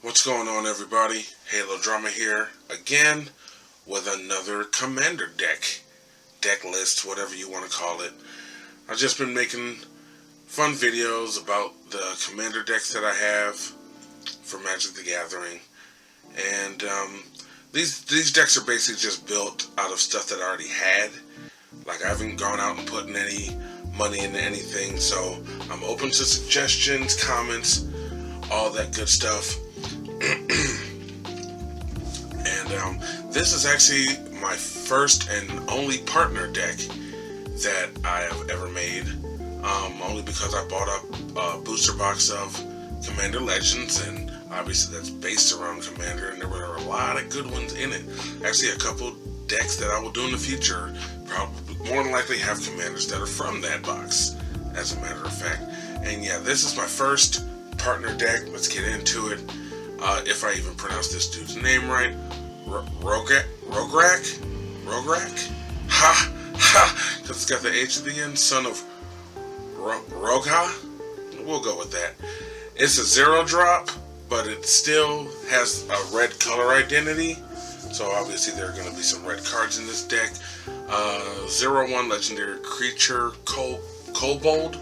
What's going on, everybody? Halo Drama here again with another commander deck list, whatever you want to call it. I've just been making fun videos about the commander decks that I have for Magic the Gathering, and these decks are basically just built out of stuff that I already had. Like, I haven't gone out and put any money into anything, so I'm open to suggestions, comments, all that good stuff. And this is actually my first and only partner deck that I have ever made, only because I bought up a booster box of Commander Legends, and obviously that's based around Commander, and there were a lot of good ones in it. Actually, a couple decks that I will do in the future probably more than likely have Commanders that are from that box, as a matter of fact. And yeah, this is my first partner deck. Let's get into it. If I even pronounce this dude's name right, Rograkh? Ha! Ha! Because it's got the H at the end, son of Rohgahh? We'll go with that. It's a 0-drop, but it still has a red color identity, so obviously there are going to be some red cards in this deck. 0/1 legendary creature, Kobold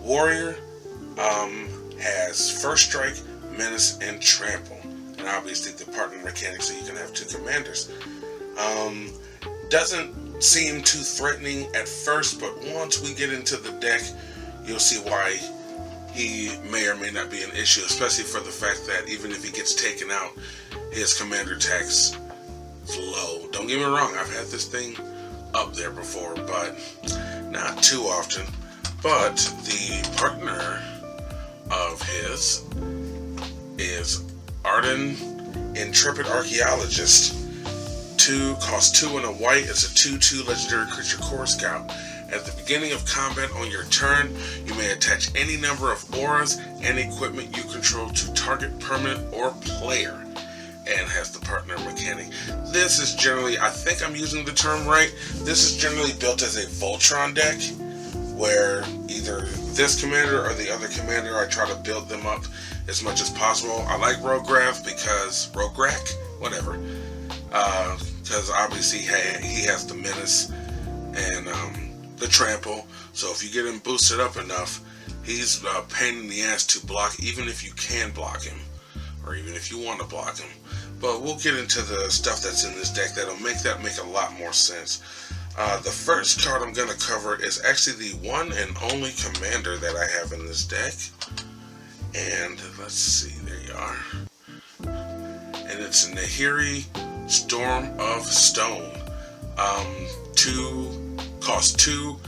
Warrior, has first strike, menace, and trample, and obviously the partner mechanic, so you can have two commanders. Doesn't seem too threatening at first, but once we get into the deck, you'll see why he may or may not be an issue, especially for the fact that even if he gets taken out, his commander tax is low. Don't get me wrong, I've had this thing up there before, but not too often. But the partner of his is Ardenn, Intrepid Archaeologist. Costs 2 and a white. It's a 2/2 legendary creature core scout. At the beginning of combat on your turn, you may attach any number of auras and equipment you control to target permanent or player, and has the partner mechanic. This is generally, I think I'm using the term right, this is generally built as a Voltron deck, where either this commander or the other commander, I try to build them up as much as possible. I like Rograkh because obviously he has the menace and the trample, so if you get him boosted up enough, he's a pain in the ass to block, even if you can block him, or even if you want to block him. But we'll get into the stuff that's in this deck that'll make that make a lot more sense. The first card I'm going to cover is actually the one and only commander that I have in this deck. And let's see, there you are. And it's Nahiri, Storm of Stone. Cost 2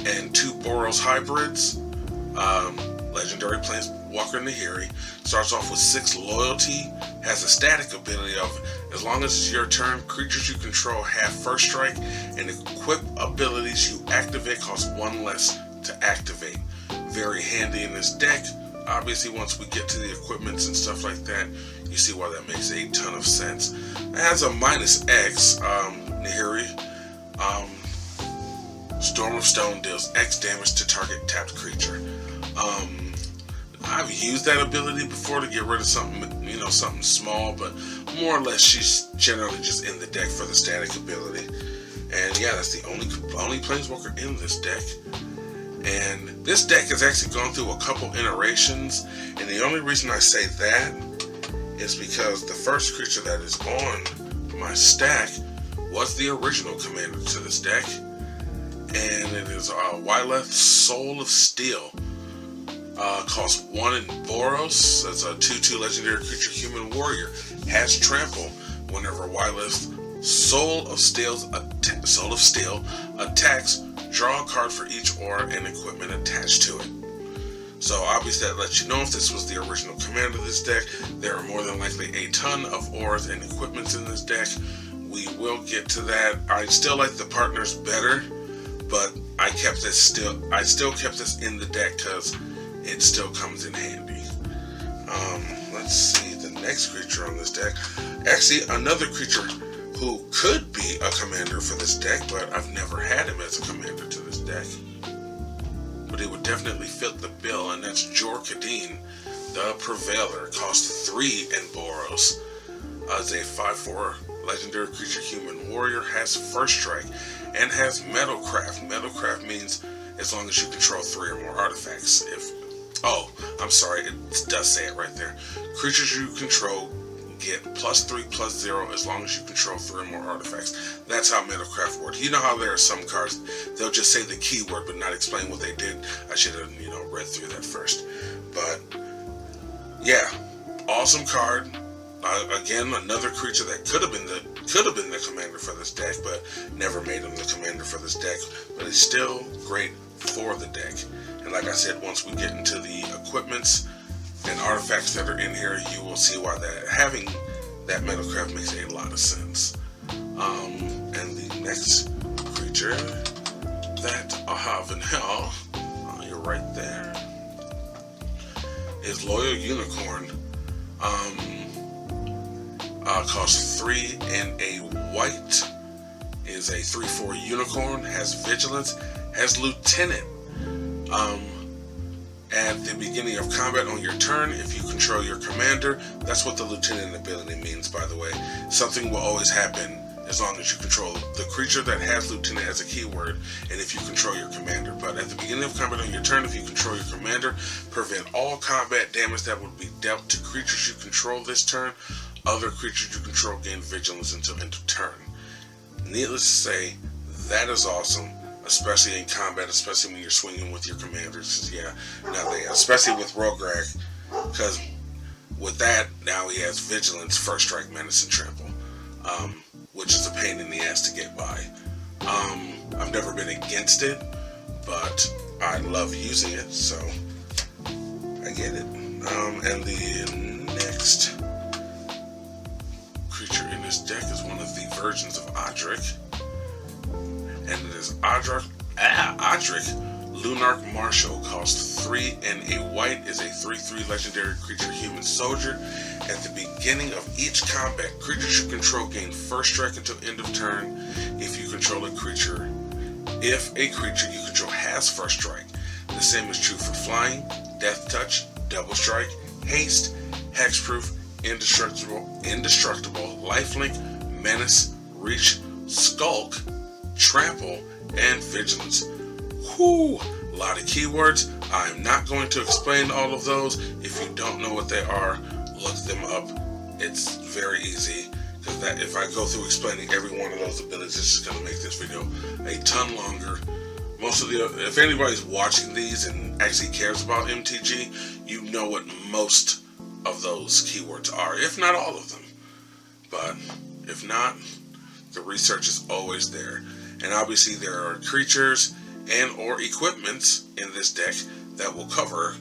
and 2 Boros hybrids. Legendary Plainswalker Nahiri. Starts off with 6 loyalty. Has a static ability of, as long as it's your turn, creatures you control have first strike, and equip abilities you activate cost 1 less to activate. Very handy in this deck. Obviously, once we get to the equipments and stuff like that, you see why that makes a ton of sense. It has a -X, Nahiri. Storm of Stone deals X damage to target tapped creature. I've used that ability before to get rid of something, something small, but more or less she's generally just in the deck for the static ability. And yeah, that's the only Plainswalker in this deck. And this deck has actually gone through a couple iterations, and the only reason I say that is because the first creature that is on my stack was the original commander to this deck, and it is Wyleth, Soul of Steel. Costs 1 in Boros. That's a 2/2 legendary creature, human warrior. Has trample. Whenever Wyleth, Soul of Steel attacks, draw a card for each aura and equipment attached to it. So obviously that lets you know if this was the original commander of this deck. There are more than likely a ton of auras and equipments in this deck. We will get to that. I still like the partners better, but I still kept this in the deck because it still comes in handy. Let's see the next creature on this deck. Actually, another creature who could be a commander for this deck, but I've never had him as a commander to this deck. But he would definitely fit the bill, and that's Rograkh, the Prevailer, costs 3 and Boros. Is a 5/4 legendary creature human warrior, has first strike, and has Metalcraft. Metalcraft means as long as you control 3 or more artifacts. I'm sorry, it does say it right there. Creatures you control get +3/+0 as long as you control 3 or more artifacts. That's how Metalcraft works. You know how there are some cards, they'll just say the keyword but not explain what they did. I should have, read through that first. But yeah, awesome card. Again, another creature that could have been the commander for this deck, but never made him the commander for this deck. But he's still great for the deck. And like I said, once we get into the equipments and artifacts that are in here, you will see why having that Metalcraft makes a lot of sense. And the next creature that I have in hell, you're right there, is Loyal Unicorn. Costs 3 and a white. Is a 3/4 unicorn, has vigilance, has lieutenant. At the beginning of combat on your turn, if you control your commander, that's what the lieutenant ability means, by the way. Something will always happen as long as you control the creature that has lieutenant as a keyword, and if you control your commander. But at the beginning of combat on your turn, if you control your commander, prevent all combat damage that would be dealt to creatures you control this turn. Other creatures you control gain vigilance until end of turn. Needless to say, that is awesome, especially in combat, especially when you're swinging with your commanders. Yeah, especially with Rograkh, because with that, now he has vigilance, first strike, menace, and trample, which is a pain in the ass to get by. I've never been against it, but I love using it, so I get it. And the next creature in this deck is one of the versions of Odric, and it is Odric Lunarch Marshal. Costs 3 and a white, is a 3/3 legendary creature human soldier. At the beginning of each combat, creatures you control gain first strike until end of turn. If a creature you control has first strike. The same is true for flying, death touch, double strike, haste, hexproof, indestructible, lifelink, menace, reach, skulk, trample, and vigilance. Whoo! A lot of keywords. I'm not going to explain all of those. If you don't know what they are, look them up. It's very easy, because if I go through explaining every one of those abilities, it's just going to make this video a ton longer. If anybody's watching these and actually cares about MTG, you know what most of those keywords are, if not all of them. But if not, the research is always there. And obviously there are creatures and or equipments in this deck that will cover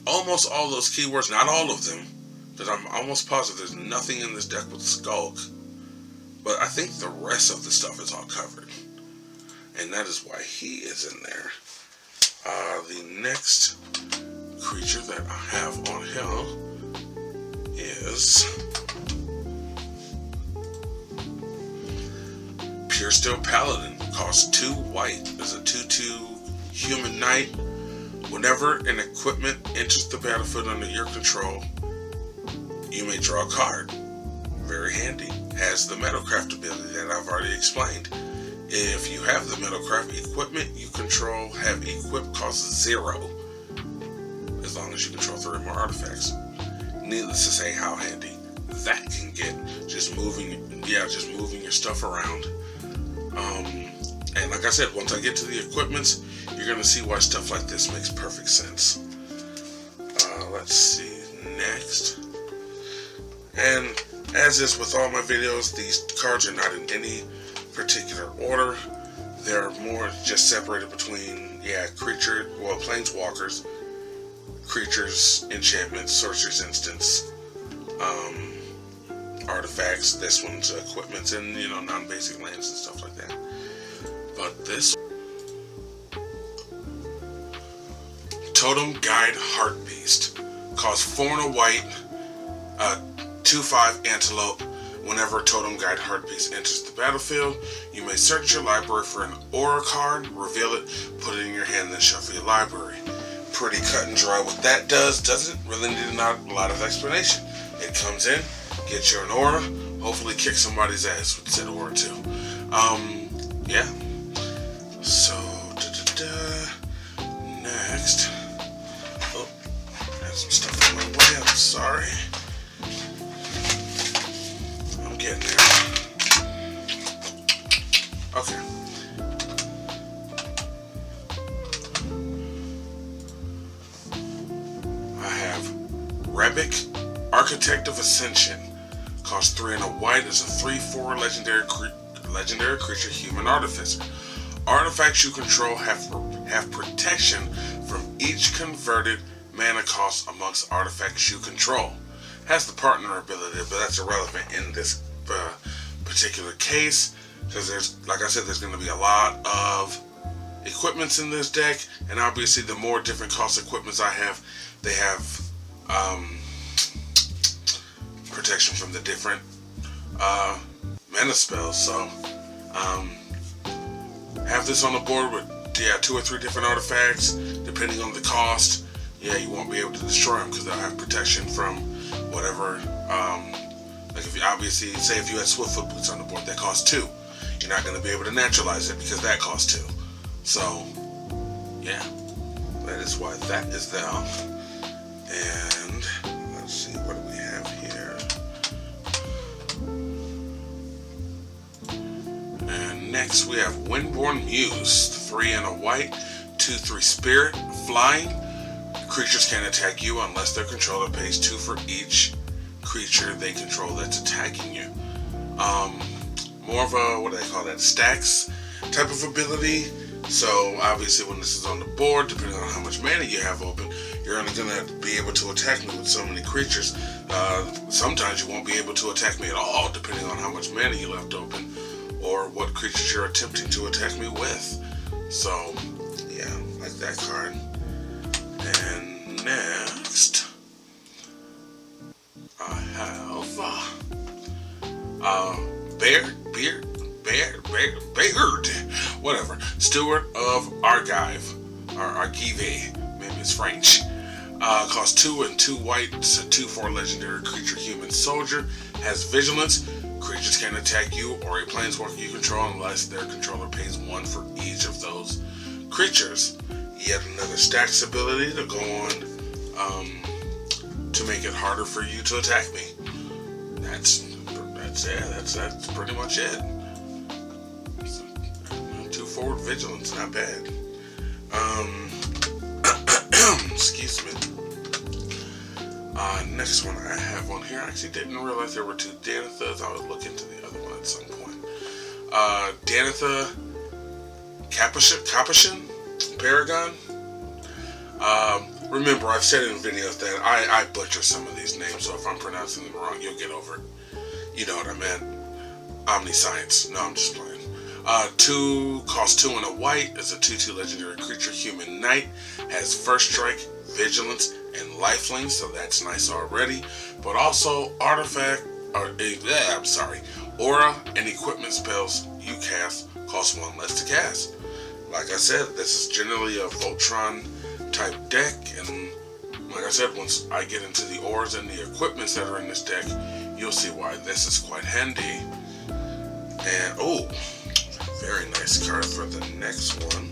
almost all those keywords, not all of them, because I'm almost positive there's nothing in this deck with Skulk, but I think the rest of the stuff is all covered, and that is why he is in there. The next creature that I have on hell is Pure Steel Paladin. Costs 2 white, is a 2/2 human knight. Whenever an equipment enters the battlefield under your control, you may draw a card. Very handy. Has the Metalcraft ability that I've already explained. If you have the Metalcraft, equipment you control have equipped costs 0, as long as you control 3 or more artifacts. Needless to say how handy that can get, just moving your stuff around. And like I said, once I get to the equipments, you're going to see why stuff like this makes perfect sense. Let's see, next. And as is with all my videos, these cards are not in any particular order. They're more just separated between, Plainswalkers, creatures, enchantments, sorceries, instants, artifacts. This one's equipments and, non-basic lands and stuff like that. But this Totem Guide Heartbeast costs 4 and a white, 2/5 antelope. Whenever Totem Guide Heartbeast enters the battlefield, you may search your library for an aura card, reveal it, put it in your hand, then shuffle your library. Pretty cut and dry. What that doesn't really need a lot of explanation. It comes in, gets you an aura, hopefully kick somebody's ass with said aura too. Yeah. So, next. Oh, I have some stuff in my way. I'm sorry. I'm getting there. Okay. I have Rograkh, Architect of Ascension. Costs 3 and a white. Is a 3/4 legendary creature, human artificer. Artifacts you control have protection from each converted mana cost amongst artifacts you control. Has the partner ability, but that's irrelevant in this particular case because like I said, there's going to be a lot of equipments in this deck, and obviously the more different cost equipments I have, they have protection from the different mana spells. So have this on the board with 2 or 3 different artifacts depending on the cost. Yeah, you won't be able to destroy them because they'll have protection from whatever. Like if you obviously say if you had Swiftfoot Boots on the board that costs 2, you're not going to be able to naturalize it because that costs 2. So yeah, that is why that is there. And let's see, what do we have here? And next we have Windborn Muse, 3 and a white, 2/3 spirit, flying. Creatures can't attack you unless their controller pays 2 for each creature they control that's attacking you. More of a, what do they call that, stacks type of ability. So obviously when this is on the board, depending on how much mana you have open, you're only going to be able to attack me with so many creatures. Sometimes you won't be able to attack me at all, depending on how much mana you left open or what creatures you're attempting to attack me with. So yeah, like that card. And next I have Beard, whatever. Steward of Argive, or Argive, maybe it's French. Costs 2 and 2 white, it's a 2/4 legendary creature, human soldier. Has vigilance. Creatures can attack you or a planeswalker you control unless their controller pays 1 for each of those creatures. Yet another stacks ability to go on to make it harder for you to attack me. That's pretty much it. 2 forward vigilance, not bad. Excuse me. Next one I have on here. I actually didn't realize there were 2 Danithas. I would look into the other one at some point. Danitha Capuchin Paragon. Remember, I've said in videos that I butcher some of these names, so if I'm pronouncing them wrong, you'll get over it. You know what I meant. Omniscience. No, I'm just playing. 2 costs 2 and a white. Is a 2/2 legendary creature, human knight. Has first strike, vigilance, and lifelink, so that's nice already. But also aura and equipment spells you cast cost 1 less to cast. Like I said, this is generally a Voltron type deck, and like I said, once I get into the auras and the equipments that are in this deck, you'll see why this is quite handy. And oh, very nice card for the next one.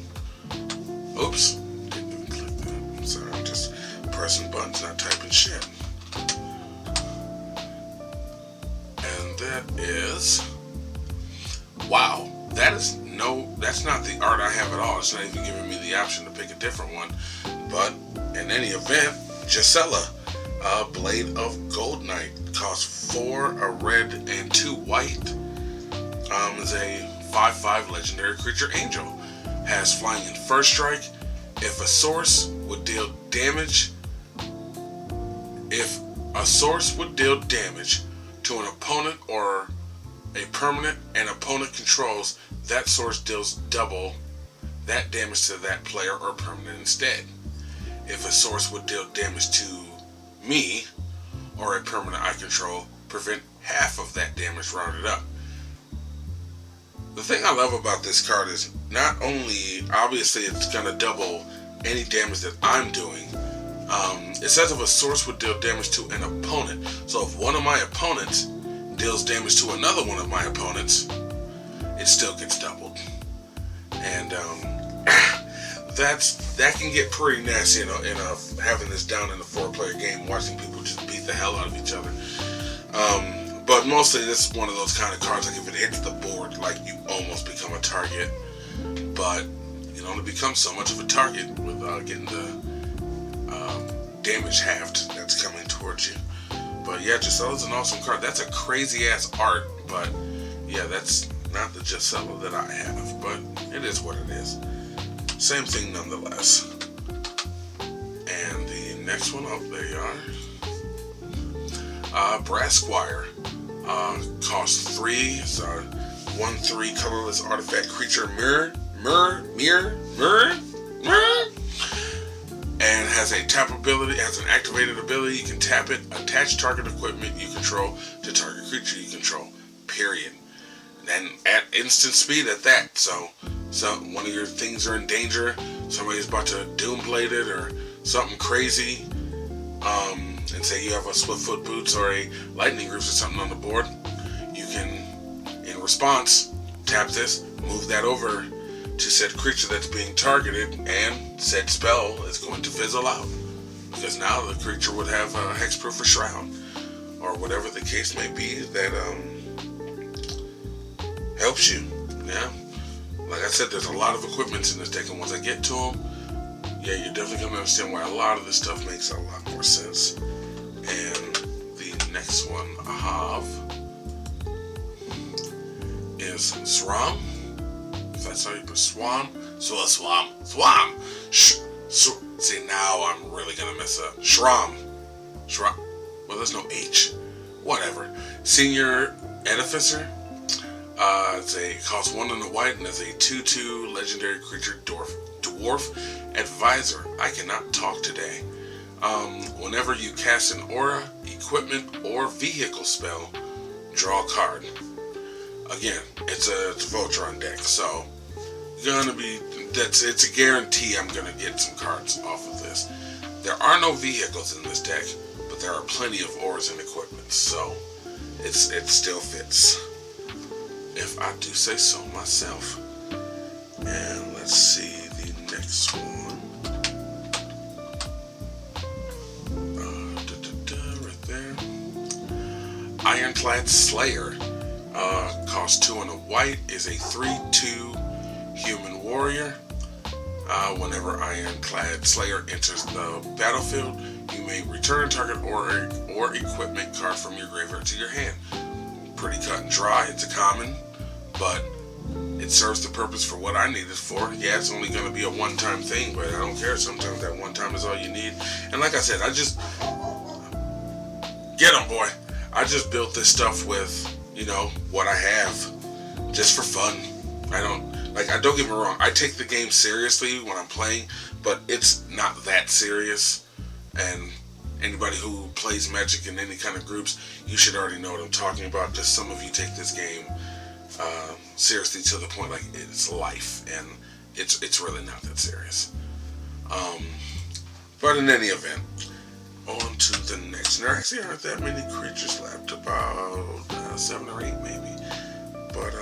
Oops, didn't click that. I'm sorry, I'm just pressing buttons, not typing shit. And that is, wow, that's not the art I have at all. It's not even giving me the option to pick a different one. But in any event, Gisela, Blade of Gold Knight, costs 4 a red and 2 white. Is a 5/5 legendary creature, angel. Has flying and first strike. If a source would deal damage to an opponent or a permanent an opponent controls, that source deals double that damage to that player or permanent instead. If a source would deal damage to me or a permanent I control, prevent half of that damage rounded up. The thing I love about this card is not only, obviously it's going to double any damage that I'm doing. It says if a source would deal damage to an opponent. So if one of my opponents deals damage to another one of my opponents, it still gets doubled. And that can get pretty nasty, having this down in a 4-player game, watching people just beat the hell out of each other. But mostly this is one of those kind of cards, like if it hits the board, like you almost become a target, but you only become so much of a target with getting the damage halved that's coming towards you. But yeah, Gisella's an awesome card. That's a crazy ass art, but yeah, that's not the Gisela that I have, but it is what it is. Same thing nonetheless. And the next one up, there you are. Brass Squire. Costs 3. It's a 1/3 colorless artifact creature mirror. And has a tap ability, has an activated ability. You can tap it, attach target equipment you control to target creature you control. Period. And at instant speed at that. So one of your things are in danger, somebody's about to doomblade it or something crazy, and say you have a Swiftfoot Boots or a Lightning Grooves or something on the board, you can, in response, tap this, move that over to said creature that's being targeted, and said spell is going to fizzle out. Because now the creature would have a hexproof or shroud, or whatever the case may be that helps you. Yeah. Like I said, there's a lot of equipments in this deck, and once I get to them, yeah, you're definitely going to understand why a lot of this stuff makes a lot more sense. And the next one I have is Sram. If that's how you put Swam. Swam. See, now I'm really going to mess up. Shram. Well, there's no H. Whatever. Senior Edificer. It costs 1 and a white, and is a 2/2 legendary creature dwarf advisor. I cannot talk today. Whenever you cast an aura, equipment, or vehicle spell, draw a card. Again, it's a Voltron deck, so it's a guarantee I'm gonna get some cards off of this. There are no vehicles in this deck, but there are plenty of auras and equipment, so it still fits, if I do say so myself. And let's see the next one. Right there. Ironclad Slayer. Costs 2 and a white, is a 3/2 human warrior. Whenever Ironclad Slayer enters the battlefield, you may return target or equipment card from your graveyard to your hand. Pretty cut and dry. It's a common, but it serves the purpose for what I need it for. Yeah, it's only going to be a one-time thing, but I don't care. Sometimes that one time is all you need. And like I said, get 'em, boy. I just built this stuff with, what I have, just for fun. Don't get me wrong, I take the game seriously when I'm playing, but it's not that serious. And anybody who plays Magic in any kind of groups, you should already know what I'm talking about, because some of you take this game seriously to the point like it's life, and it's really not that serious. But in any event, on to the next. And there actually aren't that many creatures left, about 7 or 8 maybe. But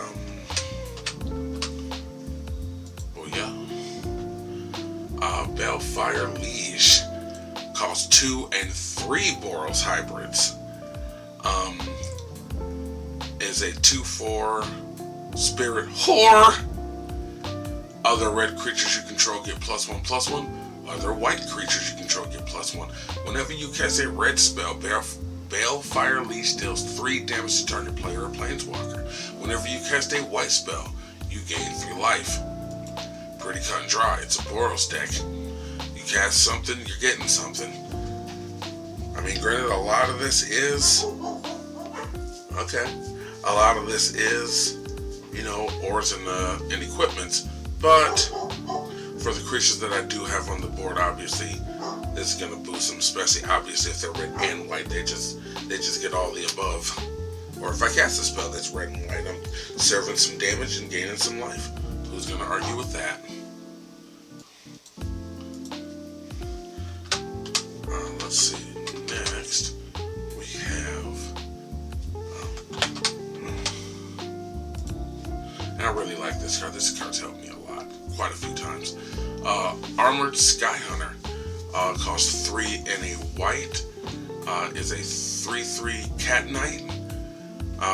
Balefire Liege costs 2 and 3 Boros hybrids. Is a 2/4 Spirit Whore. Other red creatures you control get +1/+1. Other white creatures you control get +1. Whenever you cast a red spell, Balefire Liege deals 3 damage to target player or planeswalker. Whenever you cast a white spell, you gain 3 life. Pretty cut and dry. It's a Boros deck. You cast something, you're getting something. I mean, granted, a lot of this is auras and equipments, but for the creatures that I do have on the board, obviously, this is gonna boost them. Especially, obviously, if they're red and white, they just get all the above. Or if I cast a spell that's red and white, I'm serving some damage and gaining some life. Who's gonna argue with that? I really like this card. This card's helped me a lot, quite a few times. Armored Skyhunter, costs 3 and a white, is a 3/3 Cat Knight.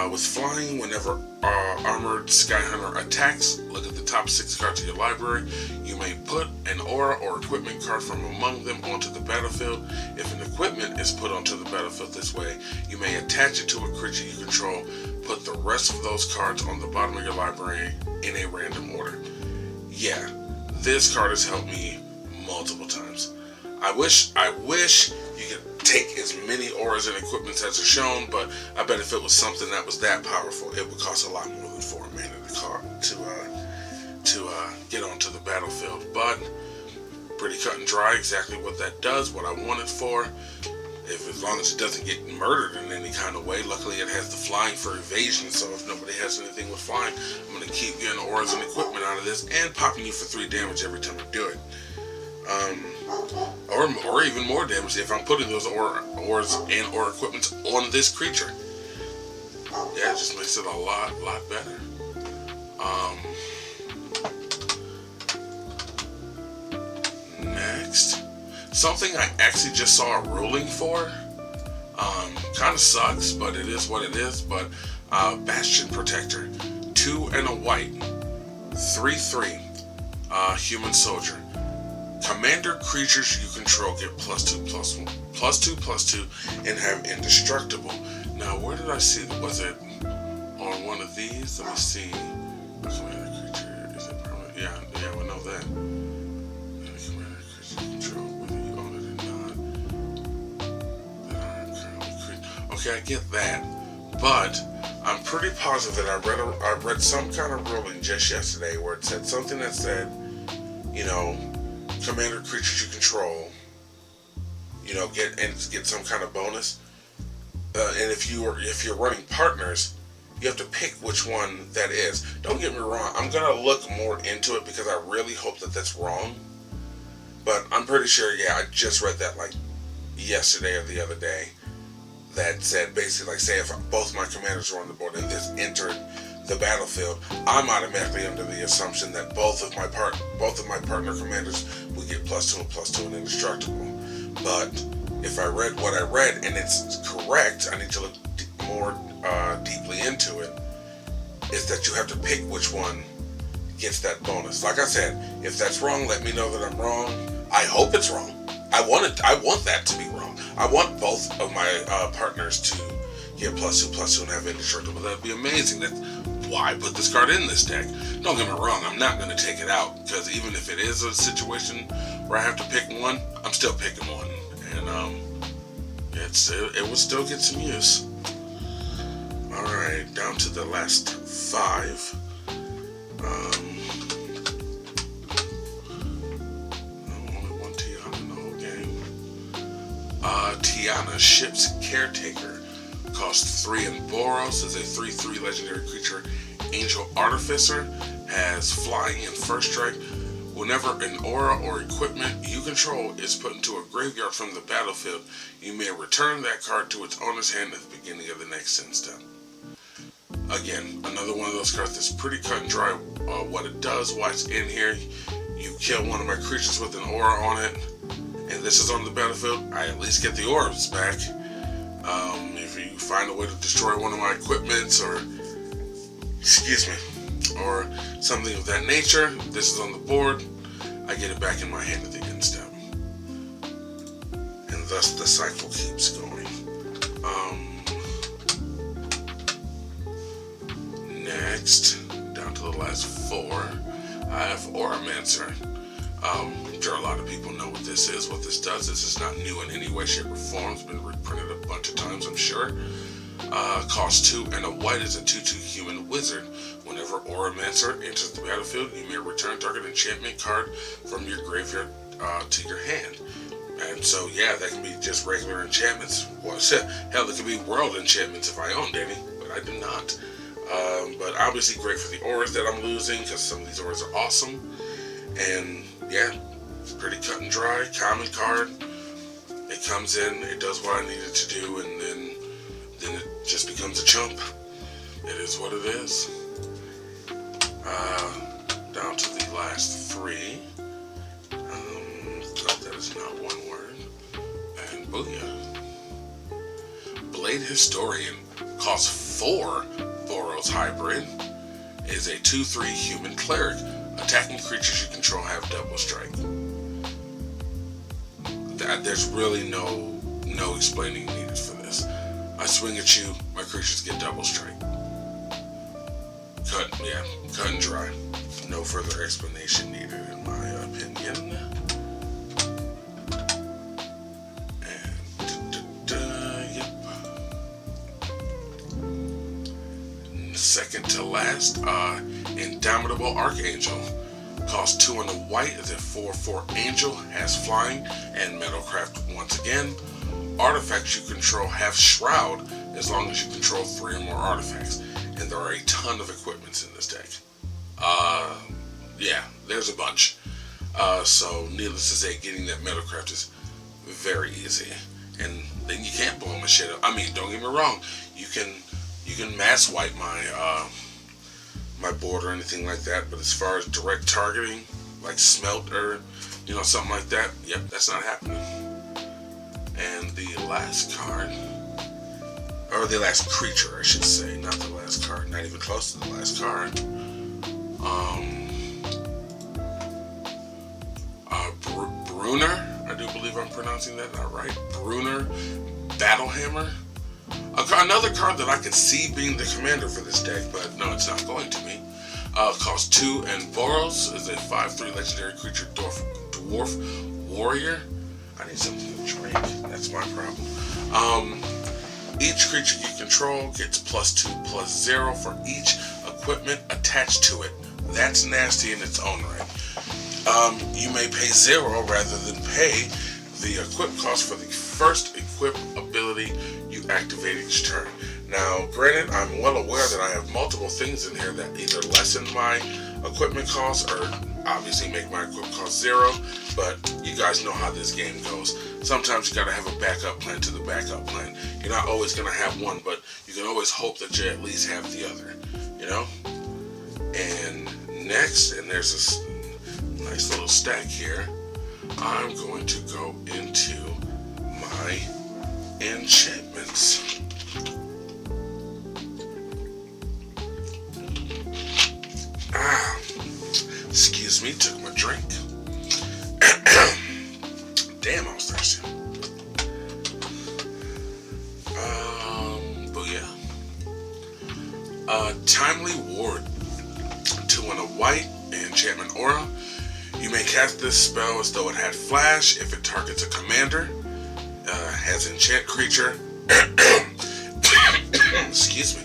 With flying, whenever Armored Skyhunter attacks, look at the top 6 cards of your library. You may put an aura or equipment card from among them onto the battlefield. If an equipment is put onto the battlefield this way, you may attach it to a creature you control. Put the rest of those cards on the bottom of your library in a random order. Yeah, this card has helped me multiple times. I wish you could take as many auras and equipments as are shown, but I bet if it was something that was that powerful, it would cost a lot more than 4 mana to get onto the battlefield. But pretty cut and dry, exactly what that does, what I want it for. As long as it doesn't get murdered in any kind of way. Luckily it has the flying for evasion, so if nobody has anything with flying, I'm going to keep getting auras and equipment out of this and popping you for 3 damage every time I do it. Or even more damage if I'm putting those auras and or equipments on this creature. Yeah, it just makes it a lot better. Next, something I actually just saw a ruling for. Kind of sucks, but it is what it is. But Bastion Protector, 2 and a white, 3/3, human soldier. Commander creatures you control get +2/+2 and have indestructible. Now, where did I see that? Was it on one of these? Let me see. Commander creature, is it permanent? Yeah, we know that. Commander creature you control, whether you own it or not. That aren't currently okay, I get that. But I'm pretty positive that I read some kind of ruling just yesterday where it said something that said, you know, commander creatures you control, you know, get some kind of bonus. And if you're running partners, you have to pick which one that is. Don't get me wrong, I'm gonna look more into it because I really hope that that's wrong. But I'm pretty sure, yeah, I just read that like yesterday or the other day. That said basically, like, say if both my commanders were on the board and this entered the battlefield, I'm automatically under the assumption that both of my partner commanders would get +2/+2 and indestructible. But if I read what I read and it's correct, I need to look more deeply into it. Is that you have to pick which one gets that bonus. Like I said, if that's wrong, let me know that I'm wrong. I hope it's wrong. I want that to be wrong. I want both of my partners to get +2/+2 and have indestructible. That'd be amazing. That's why I put this card in this deck. Don't get me wrong, I'm not going to take it out, because even if it is a situation where I have to pick one, I'm still picking one. And it will still get some use. Alright, down to the last 5. Only one Tiana in the whole game. Tiana, Ship's Caretaker. Costs 3 and Boros, is a 3/3 legendary creature. Angel Artificer, has flying and first strike. Whenever an aura or equipment you control is put into a graveyard from the battlefield, you may return that card to its owner's hand at the beginning of the next end step. Again, another one of those cards that's pretty cut and dry. What it does, why it's in here: you kill one of my creatures with an aura on it, and this is on the battlefield, I at least get the auras back. If you find a way to destroy one of my equipments or something of that nature, this is on the board, I get it back in my hand at the end step. And thus the cycle keeps going. Next, down to the last 4, I have Auramancer. I'm sure a lot of people know what this is, what this does. This is not new in any way, shape, or form. It's been reprinted a bunch of times, I'm sure. Costs 2 and a white, is a 2/2 human wizard. Whenever Auramancer enters the battlefield, you may return target enchantment card from your graveyard to your hand. And so, yeah, that can be just regular enchantments. Well, hell, it could be world enchantments if I owned any, but I do not. But obviously great for the auras that I'm losing, because some of these auras are awesome. And yeah, it's pretty cut and dry. Common card. It comes in, it does what I need it to do, and then it just becomes a chump. It is what it is. Down to the last three. That is not one word. And booyah. Blade Historian costs 4 Boros Hybrid. Is a 2/3 human cleric. Attacking creatures you control have double strike. There's really no explaining needed for this. I swing at you, my creatures get double strike. Cut and dry. No further explanation needed in my opinion. And second to last, Indomitable Archangel. Costs 2 and a white, is a 4/4 angel, has flying and metalcraft once again. Artifacts you control have shroud as long as you control 3 or more artifacts. And there are a ton of equipments in this deck. Yeah, there's a bunch. So needless to say, getting that metalcraft is very easy. And then you can't blow my shit up. I mean, don't get me wrong, you can mass wipe my board or anything like that, but as far as direct targeting, like smelt or something like that, yep, that's not happening. And the last card, or the last creature, I should say, not the last card, not even close to the last card. Brunner, I do believe I'm pronouncing that not right. Brunner Battlehammer. Another card that I could see being the commander for this deck, but no, it's not going to be. Costs 2 and Boros, is a 5/3 legendary creature, dwarf warrior. I need something to drink. That's my problem. Each creature you control gets +2/+0 for each equipment attached to it. That's nasty in its own right. You may pay 0 rather than pay the equip cost for the first equip ability you activate each turn. Now, granted, I'm well aware that I have multiple things in here that either lessen my equipment costs or obviously make my equip cost 0, but you guys know how this game goes. Sometimes you gotta have a backup plan to the backup plan. You're not always gonna have one, but you can always hope that you at least have the other, And next, and there's this nice little stack here, I'm going to go into my enchantments. Excuse me, took my drink. Damn, I was thirsty. Booyah. Timely Ward. 2 and a white, enchantment aura. You may cast this spell as though it had flash if it targets a commander. Has enchant creature. Excuse me.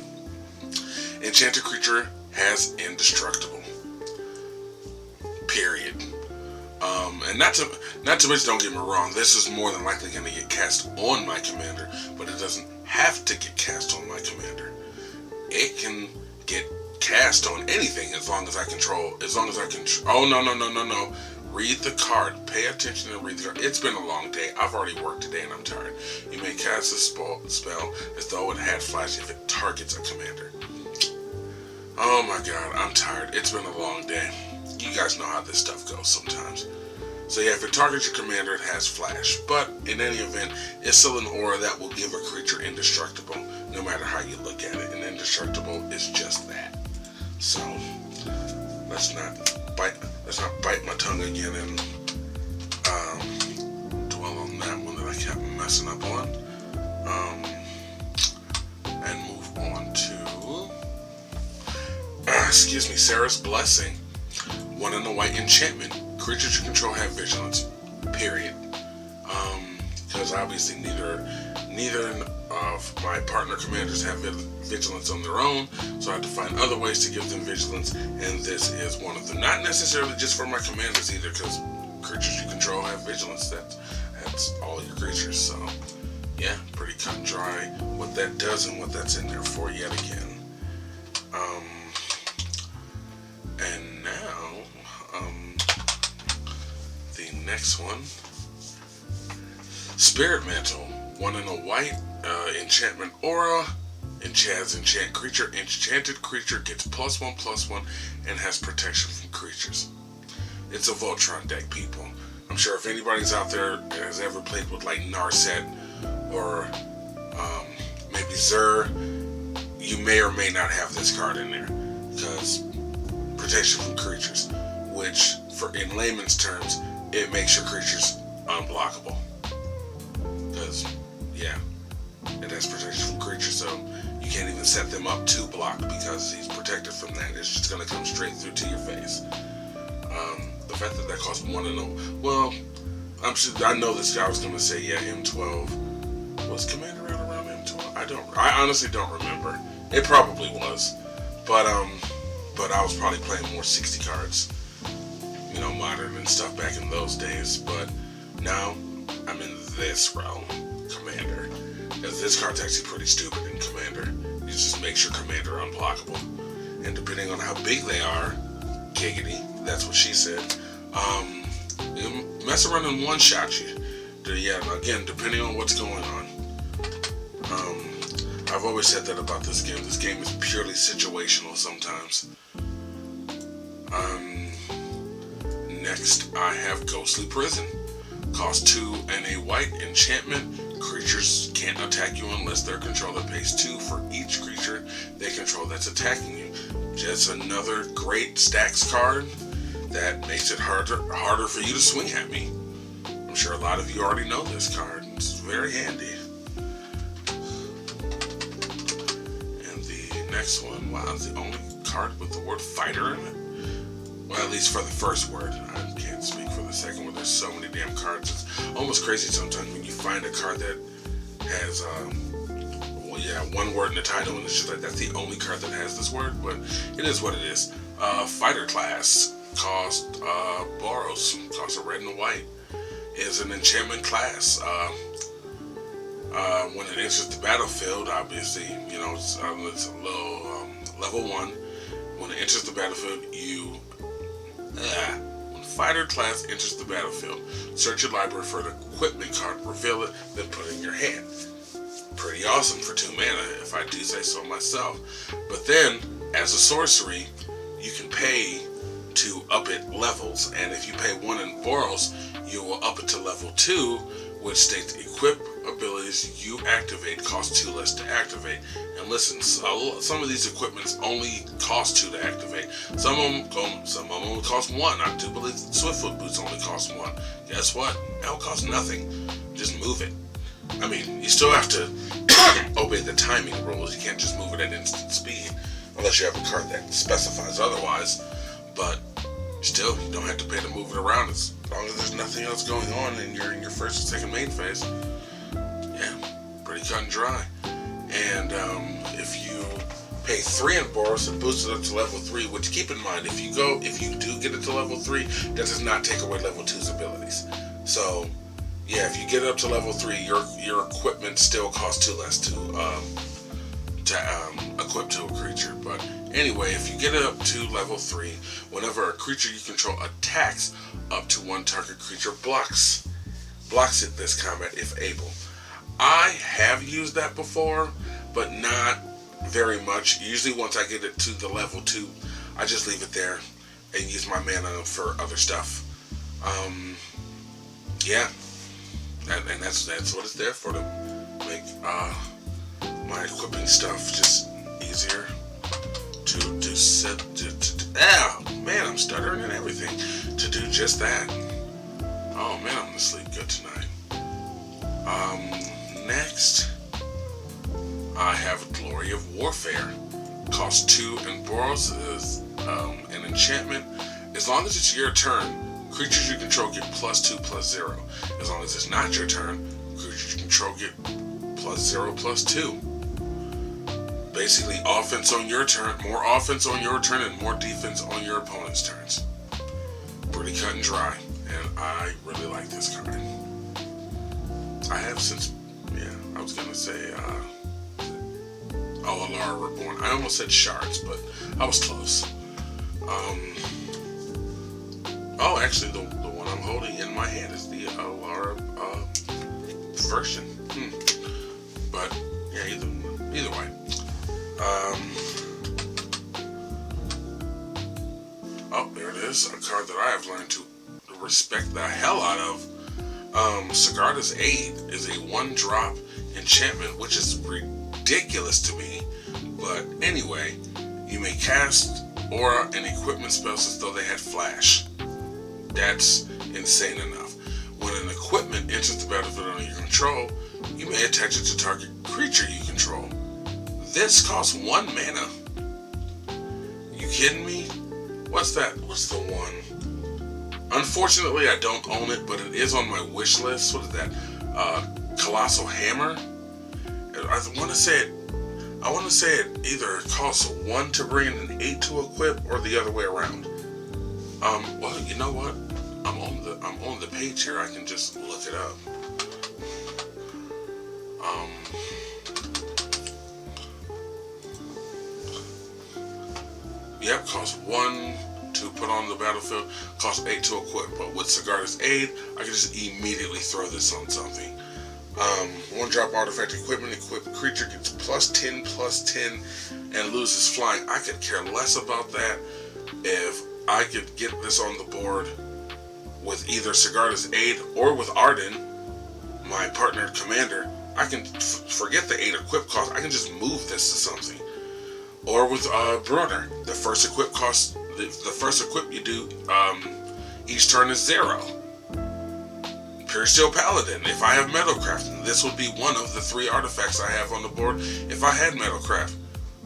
Enchanted creature has indestructible. Period. And not to mention, don't get me wrong, this is more than likely going to get cast on my commander, but it doesn't have to get cast on my commander. It can get cast on anything as long as I control. Oh, no. Read the card. Pay attention and read the card. It's been a long day. I've already worked today and I'm tired. You may cast a spell as though it had flash if it targets a commander. Oh my god, I'm tired. It's been a long day. You guys know how this stuff goes sometimes. So yeah, if it targets your commander, it has flash. But in any event, it's still an aura that will give a creature indestructible, no matter how you look at it. And indestructible is just that. So let's not bite my tongue again and dwell on that one that I kept messing up on. And move on to Sarah's Blessing. 1 and a white enchantment. Creatures you control have vigilance. Period. Because obviously neither of my partner commanders have vigilance on their own, so I have to find other ways to give them vigilance, and this is one of them. Not necessarily just for my commanders either, because creatures you control have vigilance. That's all your creatures. So yeah, pretty cut and dry what that does and what that's in there for yet again. And now, the next one, Spirit Mantle. 1 and a white, enchantment aura. Enchant creature. Enchanted creature gets +1/+1 and has protection from creatures. It's a Voltron deck, people. I'm sure if anybody's out there that has ever played with like Narset or maybe Zur, you may or may not have this card in there because protection from creatures, which in layman's terms, it makes your creatures unblockable. Because, yeah, it has protection from creatures, so you can't even set them up to block because he's protected from that. It's just going to come straight through to your face. The fact that costs 1 and 0. Well, I know this guy was going to say, yeah, M12. Was Commander around M12? I honestly don't remember. It probably was. But I was probably playing more 60 cards, modern and stuff back in those days. But now I'm in this realm, Commander. Because this card's actually pretty stupid in Commander. You just make your Commander unblockable. And depending on how big they are, giggity, that's what she said, mess around and one-shot you. Yeah, again, depending on what's going on. I've always said that about this game. This game is purely situational sometimes. Next, I have Ghostly Prison. Cost 2 and a white enchantment. Creatures can't attack you unless their controller pays 2 for each creature they control that's attacking you. Just another great stacks card that makes it harder for you to swing at me. I'm sure a lot of you already know this card. It's very handy. And the next one, wow, it's the only card with the word fighter in it. Well, at least for the first word. I can't speak for the second one. There's so many damn cards. It's almost crazy sometimes when you find a card that has, one word in the title, and it's just like, that's the only card that has this word, but it is what it is. Fighter class cost Boros, costs a red and a white. Is an enchantment class. When it enters the battlefield, obviously, it's a low level 1. When it enters the battlefield, when fighter class enters the battlefield, search your library for an equipment card, reveal it, then put it in your hand. Pretty awesome for 2 mana, if I do say so myself. But then, as a sorcery, you can pay to up it levels, and if you pay 1 in Boros, you will up it to level 2, which states equip abilities you activate cost 2 less to activate. And listen, some of these equipments only cost 2 to activate. Some of them only cost 1. I do believe Swiftfoot Boots only cost 1. Guess what? That'll cost nothing. Just move it. I mean, you still have to obey the timing rules. You can't just move it at instant speed unless you have a card that specifies otherwise. But still, you don't have to pay to move it around as long as there's nothing else going on and you're in your first and second main phase. Yeah, pretty cut and dry. And if you pay 3 in Boros and boost it up to level 3, which keep in mind, if you do get it to level 3, that does not take away level 2's abilities. So yeah, if you get it up to level 3, your equipment still costs 2 less to equip to a creature. But anyway, if you get it up to level 3, whenever a creature you control attacks, up to 1 target creature blocks it this combat if able. I have used that before, but not very much. Usually once I get it to the level 2, I just leave it there and use my mana for other stuff. Yeah. And that's what it's there for, to make my equipping stuff just easier to set. Man, I'm stuttering and everything. To do just that. Oh man, I'm gonna sleep good tonight. Next, I have Glory of Warfare. Costs 2 and Boros is an enchantment. As long as it's your turn, creatures you control get +2/+0. As long as it's not your turn, creatures you control get +0/+2. Basically, offense on your turn, more offense on your turn, and more defense on your opponent's turns. Pretty cut and dry, and I really like this card. I have since, I was gonna say, Alara Reborn. I almost said Shards, but I was close. Actually, the one I'm holding in my hand is the Alara version. But yeah, either way. Oh, there it is. A card that I have learned to respect the hell out of. Sigarda's Aid is a 1-drop enchantment, which is ridiculous to me. But anyway, you may cast aura and equipment spells as though they had flash. That's insane enough. When an equipment enters the battlefield under your control, you may attach it to target creature you control. This costs 1 mana. You kidding me? What's that? What's the one? Unfortunately, I don't own it, but it is on my wish list. What is that? Colossal Hammer? I want to say it either costs 1 to bring in and 8 to equip, or the other way around. Well, you know what? I'm on the page here. I can just look it up. Yep, costs 1 to put on the battlefield, costs 8 to equip. But with Sigarda's Aid, I can just immediately throw this on something. 1-drop artifact equipment, equipped creature gets +10/+10 and loses flying. I could care less about that. If I could get this on the board with either Sigarda's Aid or with Ardenn, my partner commander, I can forget the 8 equip cost. I can just move this to something. Or with Brunner, the first equip cost, the first equip you do each turn is 0. Pure Steel Paladin, if I have Metalcraft, this would be one of the 3 artifacts I have on the board. If I had Metalcraft,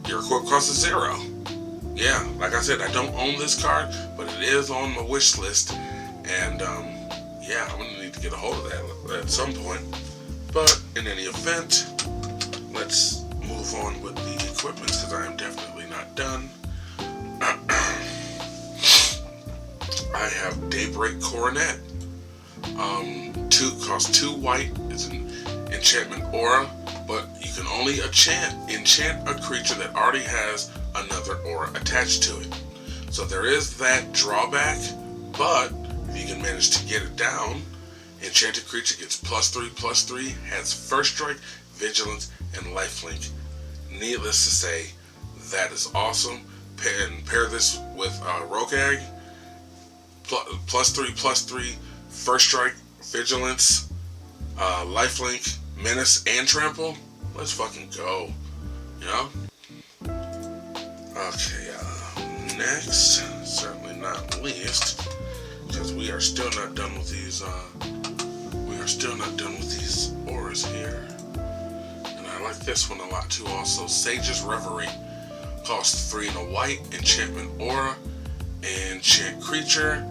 your equip cost is 0. Yeah, like I said, I don't own this card, but it is on my wish list, and yeah, I'm gonna need to get a hold of that at some point. But in any event, let's move on with the equipments, because I am definitely not done. I have Daybreak Coronet. Costs 2 white. It's an enchantment aura, but you can only enchant a creature that already has another aura attached to it. So there is that drawback, but if you can manage to get it down, enchanted creature gets +3/+3, has first strike, vigilance, and lifelink. Needless to say, that is awesome. Pair this with Rograkh, +3/+3, first strike, vigilance, lifelink, menace, and trample. Let's fucking go. You know? Okay, next, certainly not least, because we are still not done with these, auras here. And I like this one a lot too also. Sage's Reverie. Costs 3 and a white, enchantment aura, enchant creature.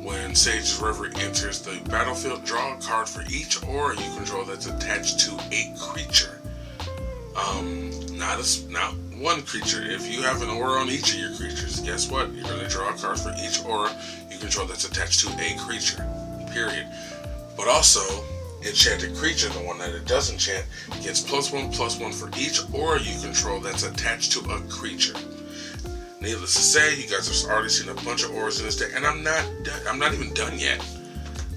When Sage's Reverie enters the battlefield, draw a card for each aura you control that's attached to a creature. Not one creature. If you have an aura on each of your creatures, guess what? You're going to draw a card for each aura you control that's attached to a creature. Period. But also, enchanted creature, the one that it does enchant, gets +1/+1 for each aura you control that's attached to a creature. Needless to say, you guys have already seen a bunch of auras in this deck, and I'm not even done yet.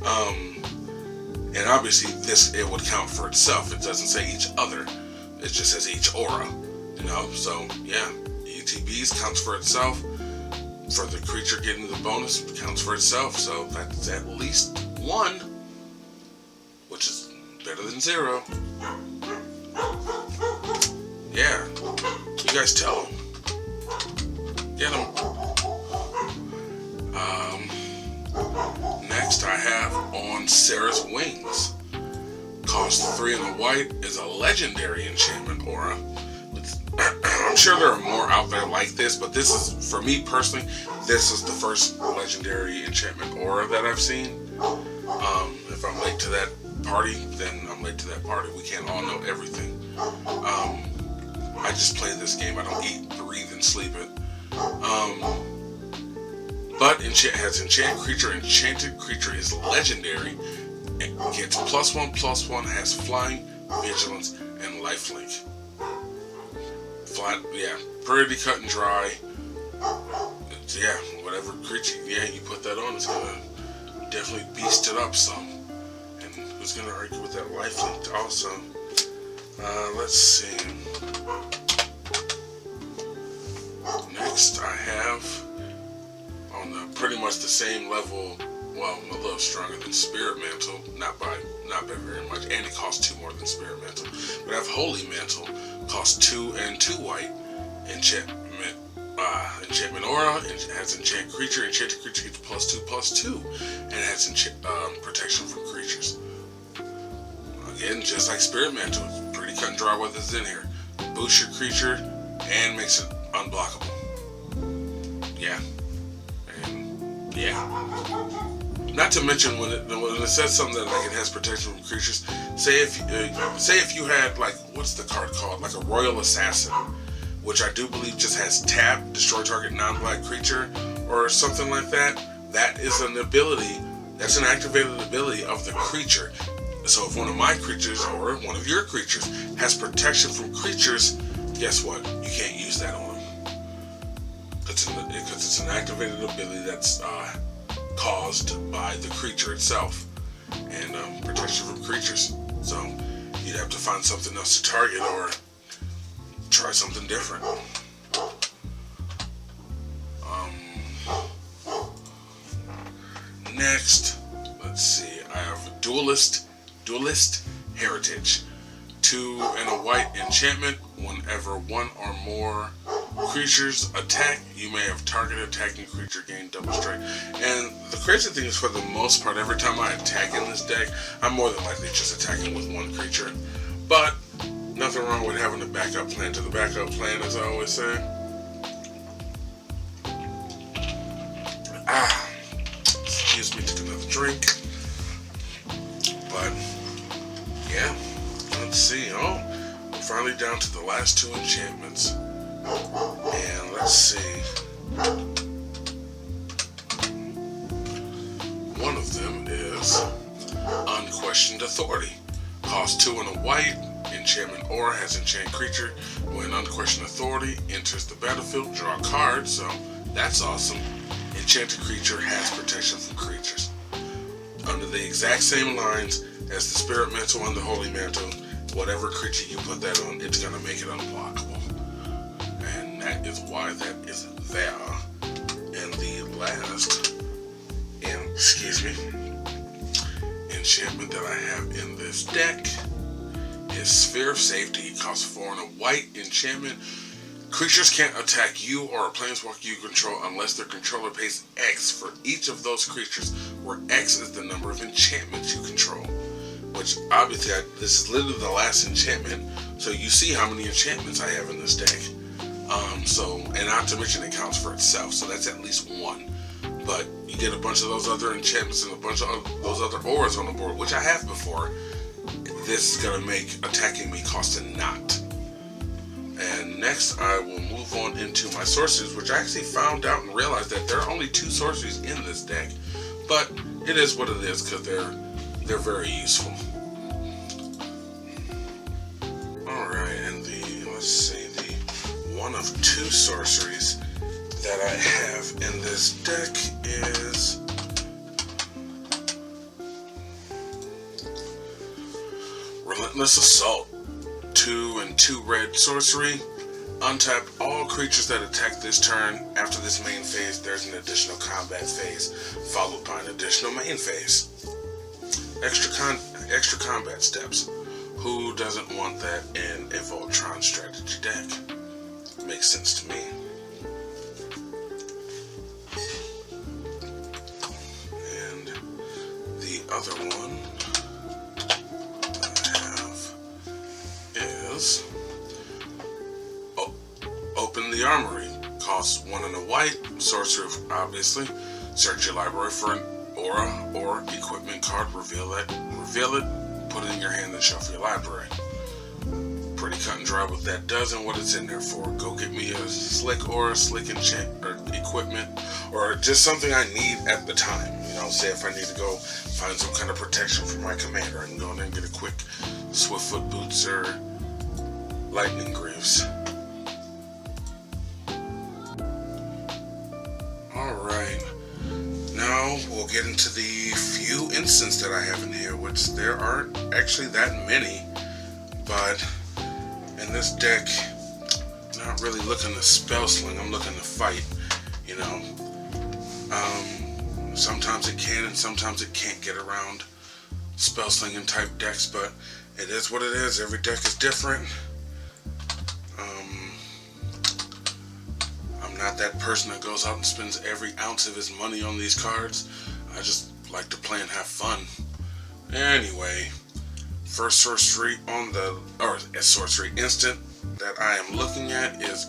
And obviously, it would count for itself. It doesn't say each other. It just says each aura. You know, so yeah, ETBs counts for itself. For the creature getting the bonus, counts for itself. So that's at least 1, which is better than 0. Yeah, you guys tell them. Get them. Next I have On Sarah's Wings. Costs 3 and a white, is a legendary enchantment aura. I'm sure there are more out there like this, but this is, for me personally, this is the first legendary enchantment aura that I've seen. If I'm late to that party, then I'm late to that party. We can't all know everything. I just play this game. I don't eat, breathe, and sleep it. But has enchant creature. Enchanted creature is legendary. It gets +1/+1, has flying, vigilance, and lifelink. Flat, yeah, pretty cut and dry. Yeah, whatever creature, yeah, you put that on, it's gonna definitely beast it up some. And who's gonna argue with that lifelink also? Let's see. Next, I have on pretty much the same level, well, a little stronger than Spirit Mantle, not by very much, and it costs 2 more than Spirit Mantle. But I have Holy Mantle, costs 2 and 2 white, enchantment aura, it has enchant creature, enchanted creature gets +2/+2, and it has protection from creatures. Again, just like Spirit Mantle, it's pretty cut and dry what is in here. Boosts your creature and makes it unblockable. Yeah. And yeah. Not to mention when it says something that like it has protection from creatures. Say if you had like, what's the card called? Like a Royal Assassin, which I do believe just has tap, destroy target non-black creature, or something like that. That is an ability. That's an activated ability of the creature. So if one of my creatures or one of your creatures has protection from creatures, guess what? You can't use that on them. Because it's an activated ability that's caused by the creature itself. And protection from creatures. So you'd have to find something else to target or try something different. Next, let's see. I have Duelist Heritage. 2 and a white enchantment. Whenever 1 or more creatures attack, you may have target attacking creature gain double strike. And the crazy thing is, for the most part, every time I attack in this deck, I'm more than likely just attacking with 1 creature. But nothing wrong with having a backup plan to the backup plan, as I always say. Excuse me, took another drink. But yeah, let's see. Oh, we're finally down to the last 2 enchantments. And let's see. One of them is Unquestioned Authority. Costs 2 and a white. Enchantment aura has enchant creature. When Unquestioned Authority enters the battlefield, draw a card. So that's awesome. Enchanted creature has protection from creatures. Under the exact same lines as the Spirit Mantle and the Holy Mantle, whatever creature you put that on, it's going to make it unblockable. And that is why that is there. And the last, enchantment that I have in this deck is Sphere of Safety. It costs 4 and a white enchantment. Creatures can't attack you or a planeswalker you control unless their controller pays X for each of those creatures, where X is the number of enchantments you control. Which, obviously, this is literally the last enchantment, so you see how many enchantments I have in this deck. And not to mention it counts for itself, so that's at least 1. But you get a bunch of those other enchantments and a bunch of those other auras on the board, which I have before. This is going to make attacking me cost a knot. And next I will move on into my sorceries, which I actually found out and realized that there are only 2 sorceries in this deck. But it is what it is, because they're very useful. Alright, and the 1 of 2 sorceries that I have in this deck is Relentless Assault. 2 and 2 red sorcery. Untap all creatures that attack this turn. After this main phase, there's an additional combat phase, followed by an additional main phase. Extra combat steps. Who doesn't want that in a Voltron strategy deck? Makes sense to me. And the other one is Open the Armory. Costs 1 and a white. Sorcerer, obviously. Search your library for an aura or equipment card. Reveal it. Put it in your hand and shuffle your library. Pretty cut and dry what that does and what it's in there for. Go get me a slick aura, slick enchant or equipment, or just something I need at the time. Say if I need to go find some kind of protection for my commander, I can go in there and get a quick Swiftfoot Boots or Lightning Greaves. Alright, now we'll get into the few instants that I have in here, which there aren't actually that many, but in this deck, not not really looking to spell sling. I'm looking to fight, you know. Sometimes it can and sometimes it can't get around spell slinging type decks, but it is what it is. Every deck is different. I'm not that person that goes out and spends every ounce of his money on these cards. I just like to play and have fun. Anyway, first sorcery sorcery instant that I am looking at is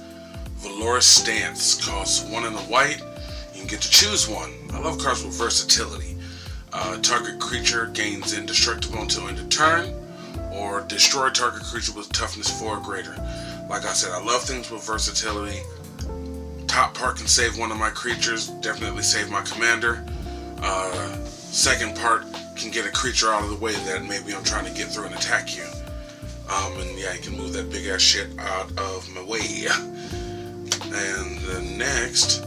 Valorous Stance. Costs 1 and a white. You can get to choose one. I love cards with versatility. Target creature gains indestructible until end of turn, or destroy target creature with toughness 4 or greater. Like I said, I love things with versatility. Top part can save one of my creatures, definitely save my commander. Second part can get a creature out of the way that maybe I'm trying to get through and attack you. And yeah, you can move that big ass shit out of my way. And the next,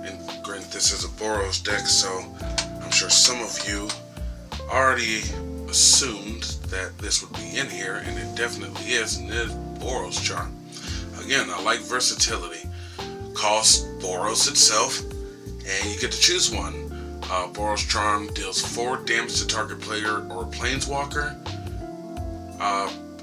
and granted this is a Boros deck, so I'm sure some of you already assumed that this would be in here, and it definitely is, and it is Boros Charm. Again, I like versatility. Costs Boros itself, and you get to choose one. Boros Charm deals 4 damage to target player or Plainswalker,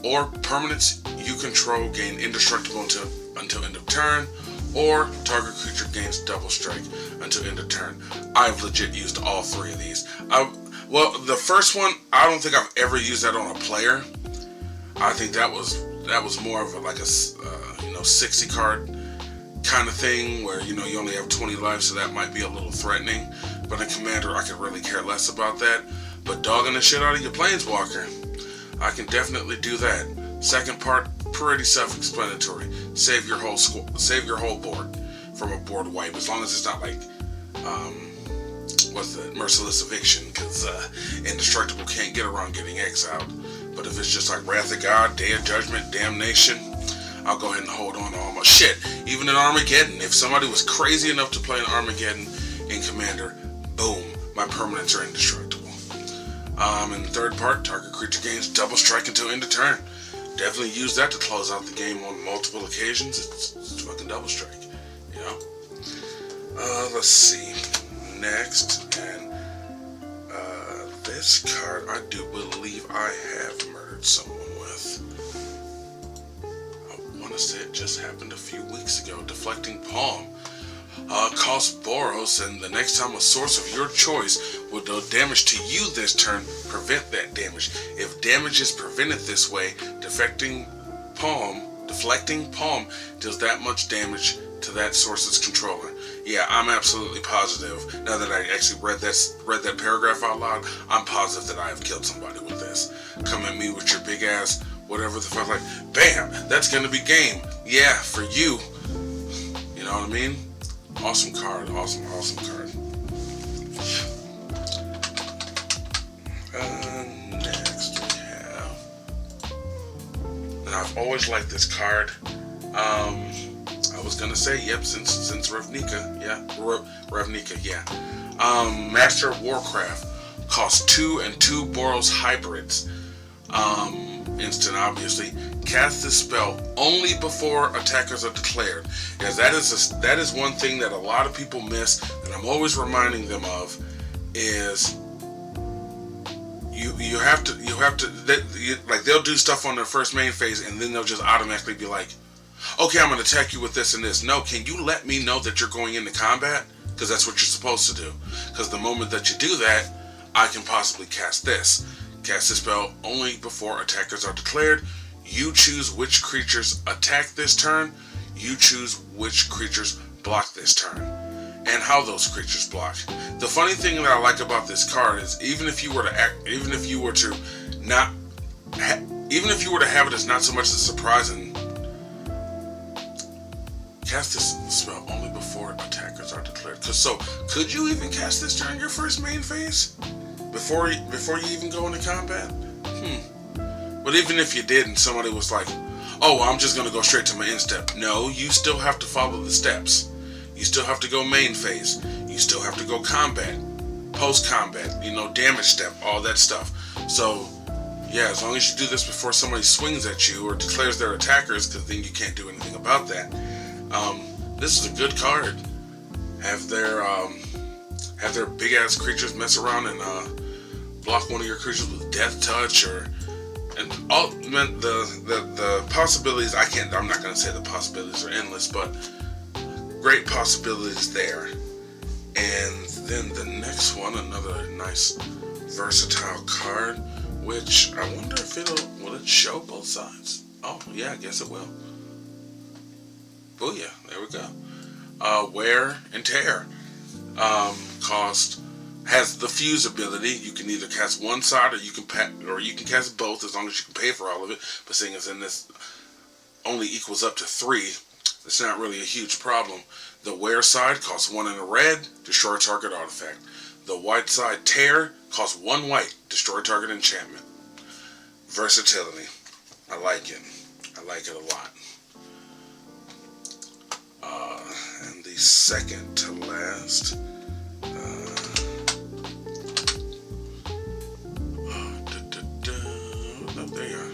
or permanents you control gain indestructible until end of turn, or target creature gains double strike until end of turn. I've legit used all 3 of these. Well, the first one, I don't think I've ever used that on a player. I think that was more of a 60 card kind of thing where you only have 20 life, so that might be a little threatening. But in Commander, I could really care less about that. But dogging the shit out of your Plainswalker, I can definitely do that. Second part, pretty self-explanatory. Save your whole board from a board wipe, as long as it's not like Merciless Eviction, because Indestructible can't get around getting exiled. But if it's just like Wrath of God, Day of Judgment, Damnation, I'll go ahead and hold on to all my shit. Even in Armageddon, if somebody was crazy enough to play an Armageddon in Commander, boom, my permanents are indestructible. And the third part, target creature gains double strike until end of turn. Definitely use that to close out the game on multiple occasions. It's fucking double strike, you know? Let's see. Next, and this card I do believe I have murdered someone with. I want to say it just happened a few weeks ago. Deflecting Palm. Costs Boros, and the next time a source of your choice will do damage to you this turn, prevent that damage. If damage is prevented this way, deflecting Palm deals that much damage to that source's controller. Yeah, I'm absolutely positive. Now that I actually read that paragraph out loud, I'm positive that I have killed somebody with this. Come at me with your big ass, whatever the fuck, like, bam, that's gonna be game. Yeah, for you. You know what I mean? Awesome card, awesome card. Next we have, and I've always liked this card. I was gonna say, yep, since Ravnica, yeah, Ravnica, yeah. Master of Warcraft costs 2 and 2 Boros hybrids. Instant, obviously. Cast this spell only before attackers are declared. As that is one thing that a lot of people miss, and I'm always reminding them of, is you have to like, they'll do stuff on their first main phase, and then they'll just automatically be like, okay, I'm going to attack you with this and this. No, can you let me know that you're going into combat? Because that's what you're supposed to do. Because the moment that you do that, I can possibly cast this. Cast this spell only before attackers are declared. You choose which creatures attack this turn. You choose which creatures block this turn, and how those creatures block. The funny thing that I like about this card is even if you were to have it as not so much as surprising, cast this spell only before attackers are declared. So could you even cast this during your first main phase before you even go into combat? But even if you did and somebody was like, oh, I'm just going to go straight to my end step. No, you still have to follow the steps. You still have to go main phase. You still have to go combat, post-combat, damage step, all that stuff. So Yeah, as long as you do this before somebody swings at you or declares they're attackers, because then you can't do anything about that. This is a good card. Have their big ass creatures mess around and block one of your creatures with Death Touch, and all the possibilities. I'm not gonna say the possibilities are endless, but great possibilities there. And then the next one, another nice versatile card, which I wonder if will it show both sides? Oh yeah, I guess it will. Booyah, there we go. Wear and Tear. Has the fuse ability. You can either cast one side or you can cast both, as long as you can pay for all of it. But seeing as in this only equals up to 3, it's not really a huge problem. The Wear side costs 1 and a red, destroy target artifact. The white side, Tear, costs 1 white, destroy target enchantment. Versatility. I like it. I like it a lot. And the second to last. There you are.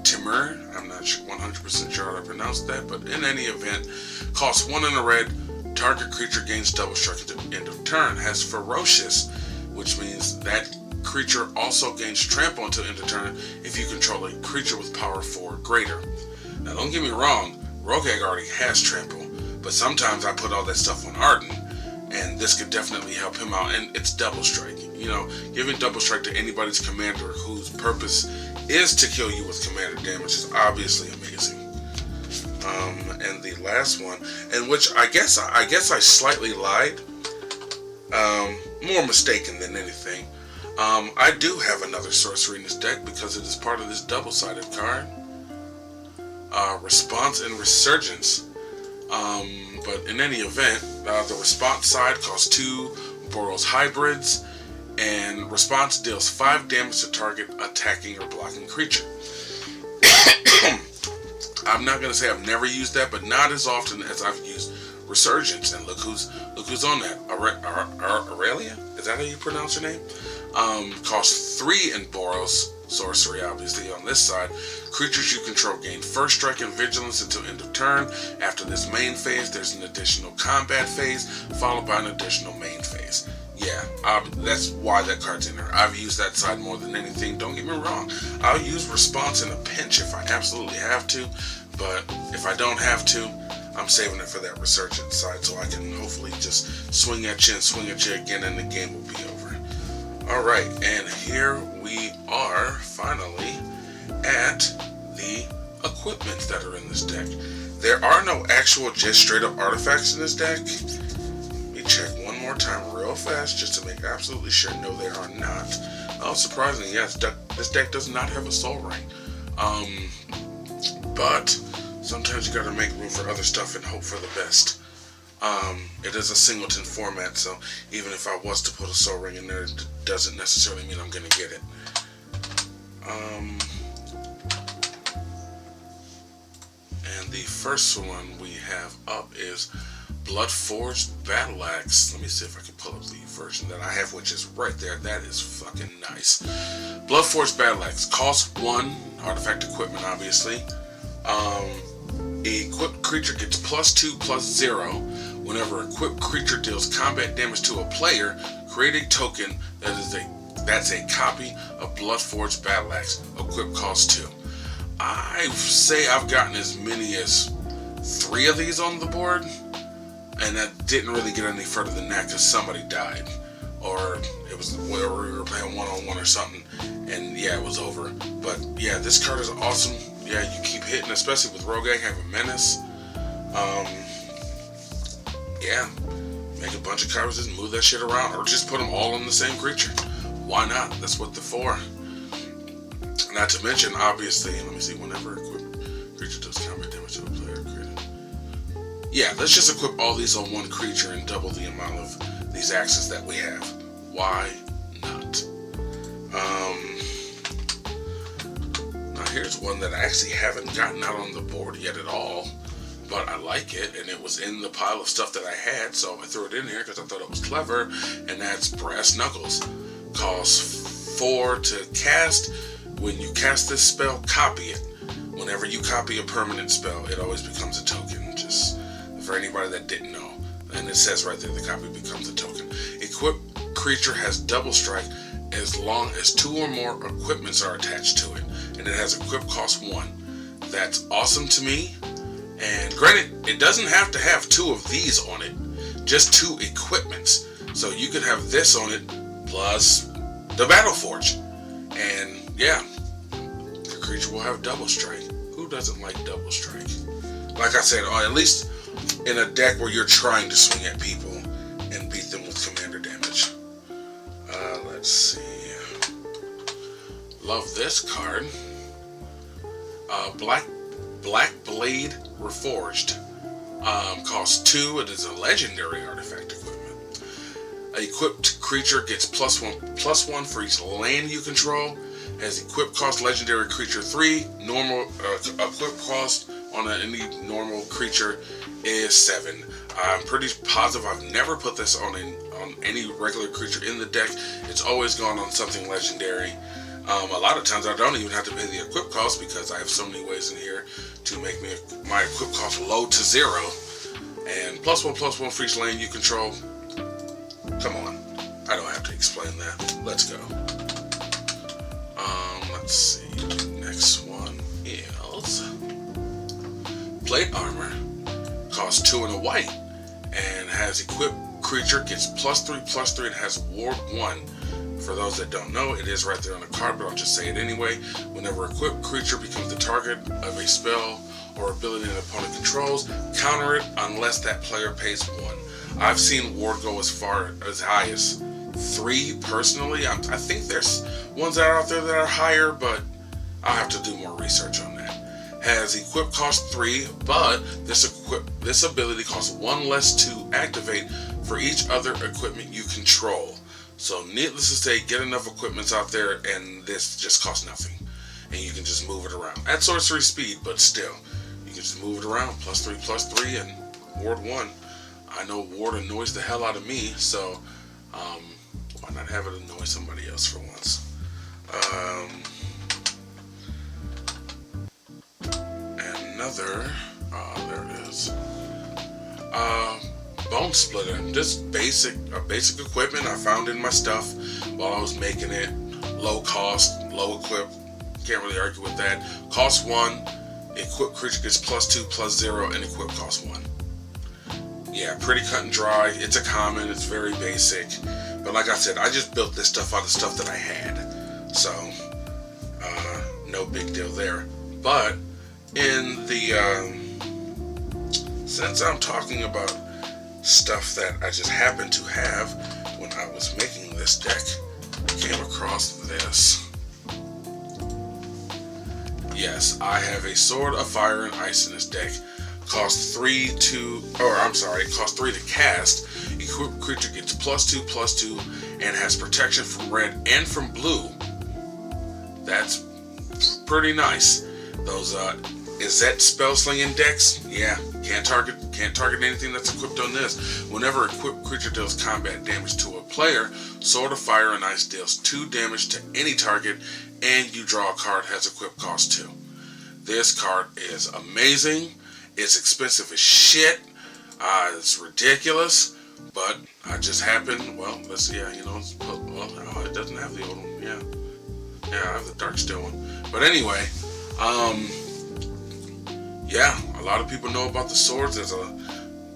Timur. I'm not 100% sure how to pronounce that, but in any event, costs 1 and a red. Target creature gains double strike at the end of turn. Has Ferocious, which means that creature also gains trample until end of turn if you control a creature with power 4 or greater. Now, don't get me wrong, Rograkh already has trample, but sometimes I put all that stuff on Ardenn, and this could definitely help him out. And it's double strike. You know, giving double strike to anybody's commander whose purpose is to kill you with commander damage is obviously amazing. And the last one, and which I guess I slightly lied, more mistaken than anything. I do have another sorcery in this deck because it is part of this double-sided card. Response and Resurgence. But in any event, the response side costs 2 Boros hybrids, and response deals 5 damage to target attacking or blocking creature. I'm not gonna say I've never used that, but not as often as I've used Resurgence. And look who's on that. Aurelia? Is that how you pronounce her name? Costs 3 in Boros. Sorcery, obviously, on this side. Creatures you control gain first strike and vigilance until end of turn. After this main phase, there's an additional combat phase, followed by an additional main phase. Yeah, that's why that card's in there. I've used that side more than anything. Don't get me wrong. I'll use response in a pinch if I absolutely have to, but if I don't have to, I'm saving it for that resurgence side so I can hopefully just swing at you and swing at you again, and the game will be over. Alright, and here we are finally at the equipment that are in this deck. There are no actual just straight up artifacts in this deck. Let me check one more time real fast just to make absolutely sure. No, they are not. Oh, surprisingly, yes, this deck does not have a soul ring. But sometimes you gotta make room for other stuff and hope for the best. It is a singleton format, so even if I was to put a soul ring in there, it doesn't necessarily mean I'm gonna get it. And the first one we have up is Bloodforged Battle Axe. Let me see if I can pull up the version that I have, which is right there. That is fucking nice. Bloodforged Battle Axe costs 1 artifact equipment, obviously. Equipped creature gets +2/+0. Whenever equipped creature deals combat damage to a player, create a token that's a copy of Bloodforged Battle Axe. Equip costs 2. I say I've gotten as many as 3 of these on the board, and that didn't really get any further than that because somebody died, or it was where we were playing one-on-one or something, and yeah, it was over. But yeah, this card is awesome. Yeah, you keep hitting, especially with Rohgahh having Menace. Yeah, make a bunch of cards, just move that shit around, or just put them all on the same creature. Why not? That's what they're for. Not to mention, obviously, let me see, whenever equipped creature does combat damage to a player created. Yeah, let's just equip all these on one creature and double the amount of these axes that we have. Why not? Now here's one that I actually haven't gotten out on the board yet at all, but I like it, and it was in the pile of stuff that I had, so I threw it in here because I thought it was clever, and that's Brass Knuckles. Costs 4 to cast. When you cast this spell, copy it. Whenever you copy a permanent spell, it always becomes a token. Just for anybody that didn't know. And it says right there, the copy becomes a token. Equipped creature has double strike as long as 2 or more equipments are attached to it. And it has equip cost 1. That's awesome to me. And granted, it doesn't have to have 2 of these on it. Just 2 equipments. So you could have this on it plus the Battle Forge. And yeah, the creature will have double strike. Who doesn't like double strike? Like I said, or at least in a deck where you're trying to swing at people and beat them with commander damage. Let's see. Love this card. Black Blade Reforged. Costs 2. It is a legendary artifact equipment. A equipped creature gets +1/+1 for each land you control. Has equip cost legendary creature 3. Normal equip cost on any normal creature is 7. I'm pretty positive I've never put this on any regular creature in the deck. It's always gone on something legendary. A lot of times I don't even have to pay the equip cost because I have so many ways in here to make my equip cost low to 0. And +1/+1 for each lane you control. Come on, I don't have to explain that. Let's go. Let's see. Next one is Plate Armor. Costs 2 and a white, and has equipped creature gets +3/+3 and has Ward 1. For those that don't know, it is right there on the card, but I'll just say it anyway. Whenever equipped creature becomes the target of a spell or ability an opponent controls, counter it unless that player pays 1. I've seen Ward go as high as 3 personally. I think there's ones that are out there that are higher, but I'll have to do more research on that. Has equip cost 3, but this ability costs 1 less to activate for each other equipment you control. So needless to say, get enough equipments out there and this just costs nothing. And you can just move it around. At sorcery speed, but still. You can just move it around. +3/+3 and Ward 1. I know Ward annoys the hell out of me, so why not have it annoy somebody else for once? Another, there it is. Bone Splitter. Just basic equipment I found in my stuff while I was making it. Low cost, low equip. Can't really argue with that. Cost 1. Equipped creature gets +2/+0 and equip cost 1. Yeah, pretty cut and dry. It's a common. It's very basic. But like I said, I just built this stuff out of stuff that I had. So, no big deal there. But in the since I'm talking about stuff that I just happened to have when I was making this deck, I came across this. Yes, I have a Sword of Fire and Ice in this deck. Costs 3 to cast. Equipped creature gets +2/+2 and has protection from red and from blue. That's pretty nice. Those is that spell slinging decks? Yeah, can't target anything that's equipped on this. Whenever equipped creature deals combat damage to a player, Sword of Fire and Ice deals 2 damage to any target, and you draw a card has equip cost 2. This card is amazing. It's expensive as shit. It's ridiculous, but I just happened. Well, let's see. Yeah, it doesn't have the old one. Yeah, I have the Darksteel one. But anyway, yeah, a lot of people know about the swords. There's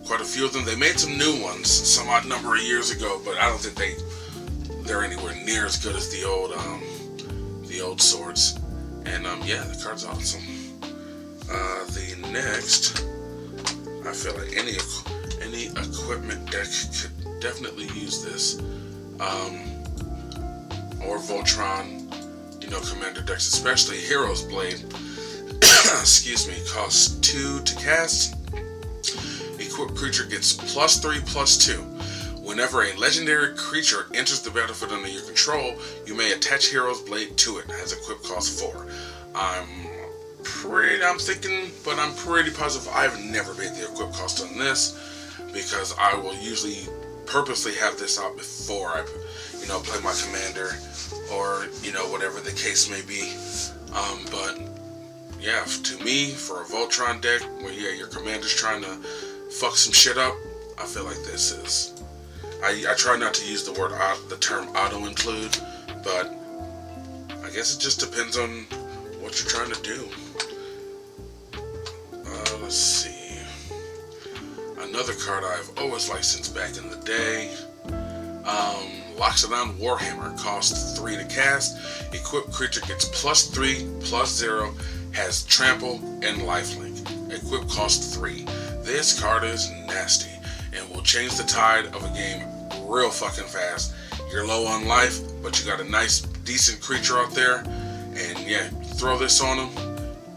quite a few of them. They made some new ones some odd number of years ago, but I don't think they're anywhere near as good as the old swords. And yeah, the card's awesome. The next, I feel like any equipment deck could definitely use this. Or Voltron, commander decks, especially Hero's Blade. Excuse me, costs 2 to cast. Equipped creature gets +3/+2. Whenever a legendary creature enters the battlefield under your control, you may attach Hero's Blade to it. It has equip cost 4. I'm thinking, but I'm pretty positive I've never paid the equip cost on this, because I will usually purposely have this out before you know, play my commander, or, you know, whatever the case may be. But yeah, to me, for a Voltron deck where, yeah, your commander's trying to fuck some shit up, I feel like this is. I try not to use the term auto include, but I guess it just depends on what you're trying to do. Let's see. Another card I've always liked since back in the day. Loxodon Warhammer, costs 3 to cast. Equipped creature gets +3/+0, has trample and lifelink. Equipped costs 3. This card is nasty and will change the tide of a game real fucking fast. You're low on life, but you got a nice, decent creature out there, and yeah, throw this on them,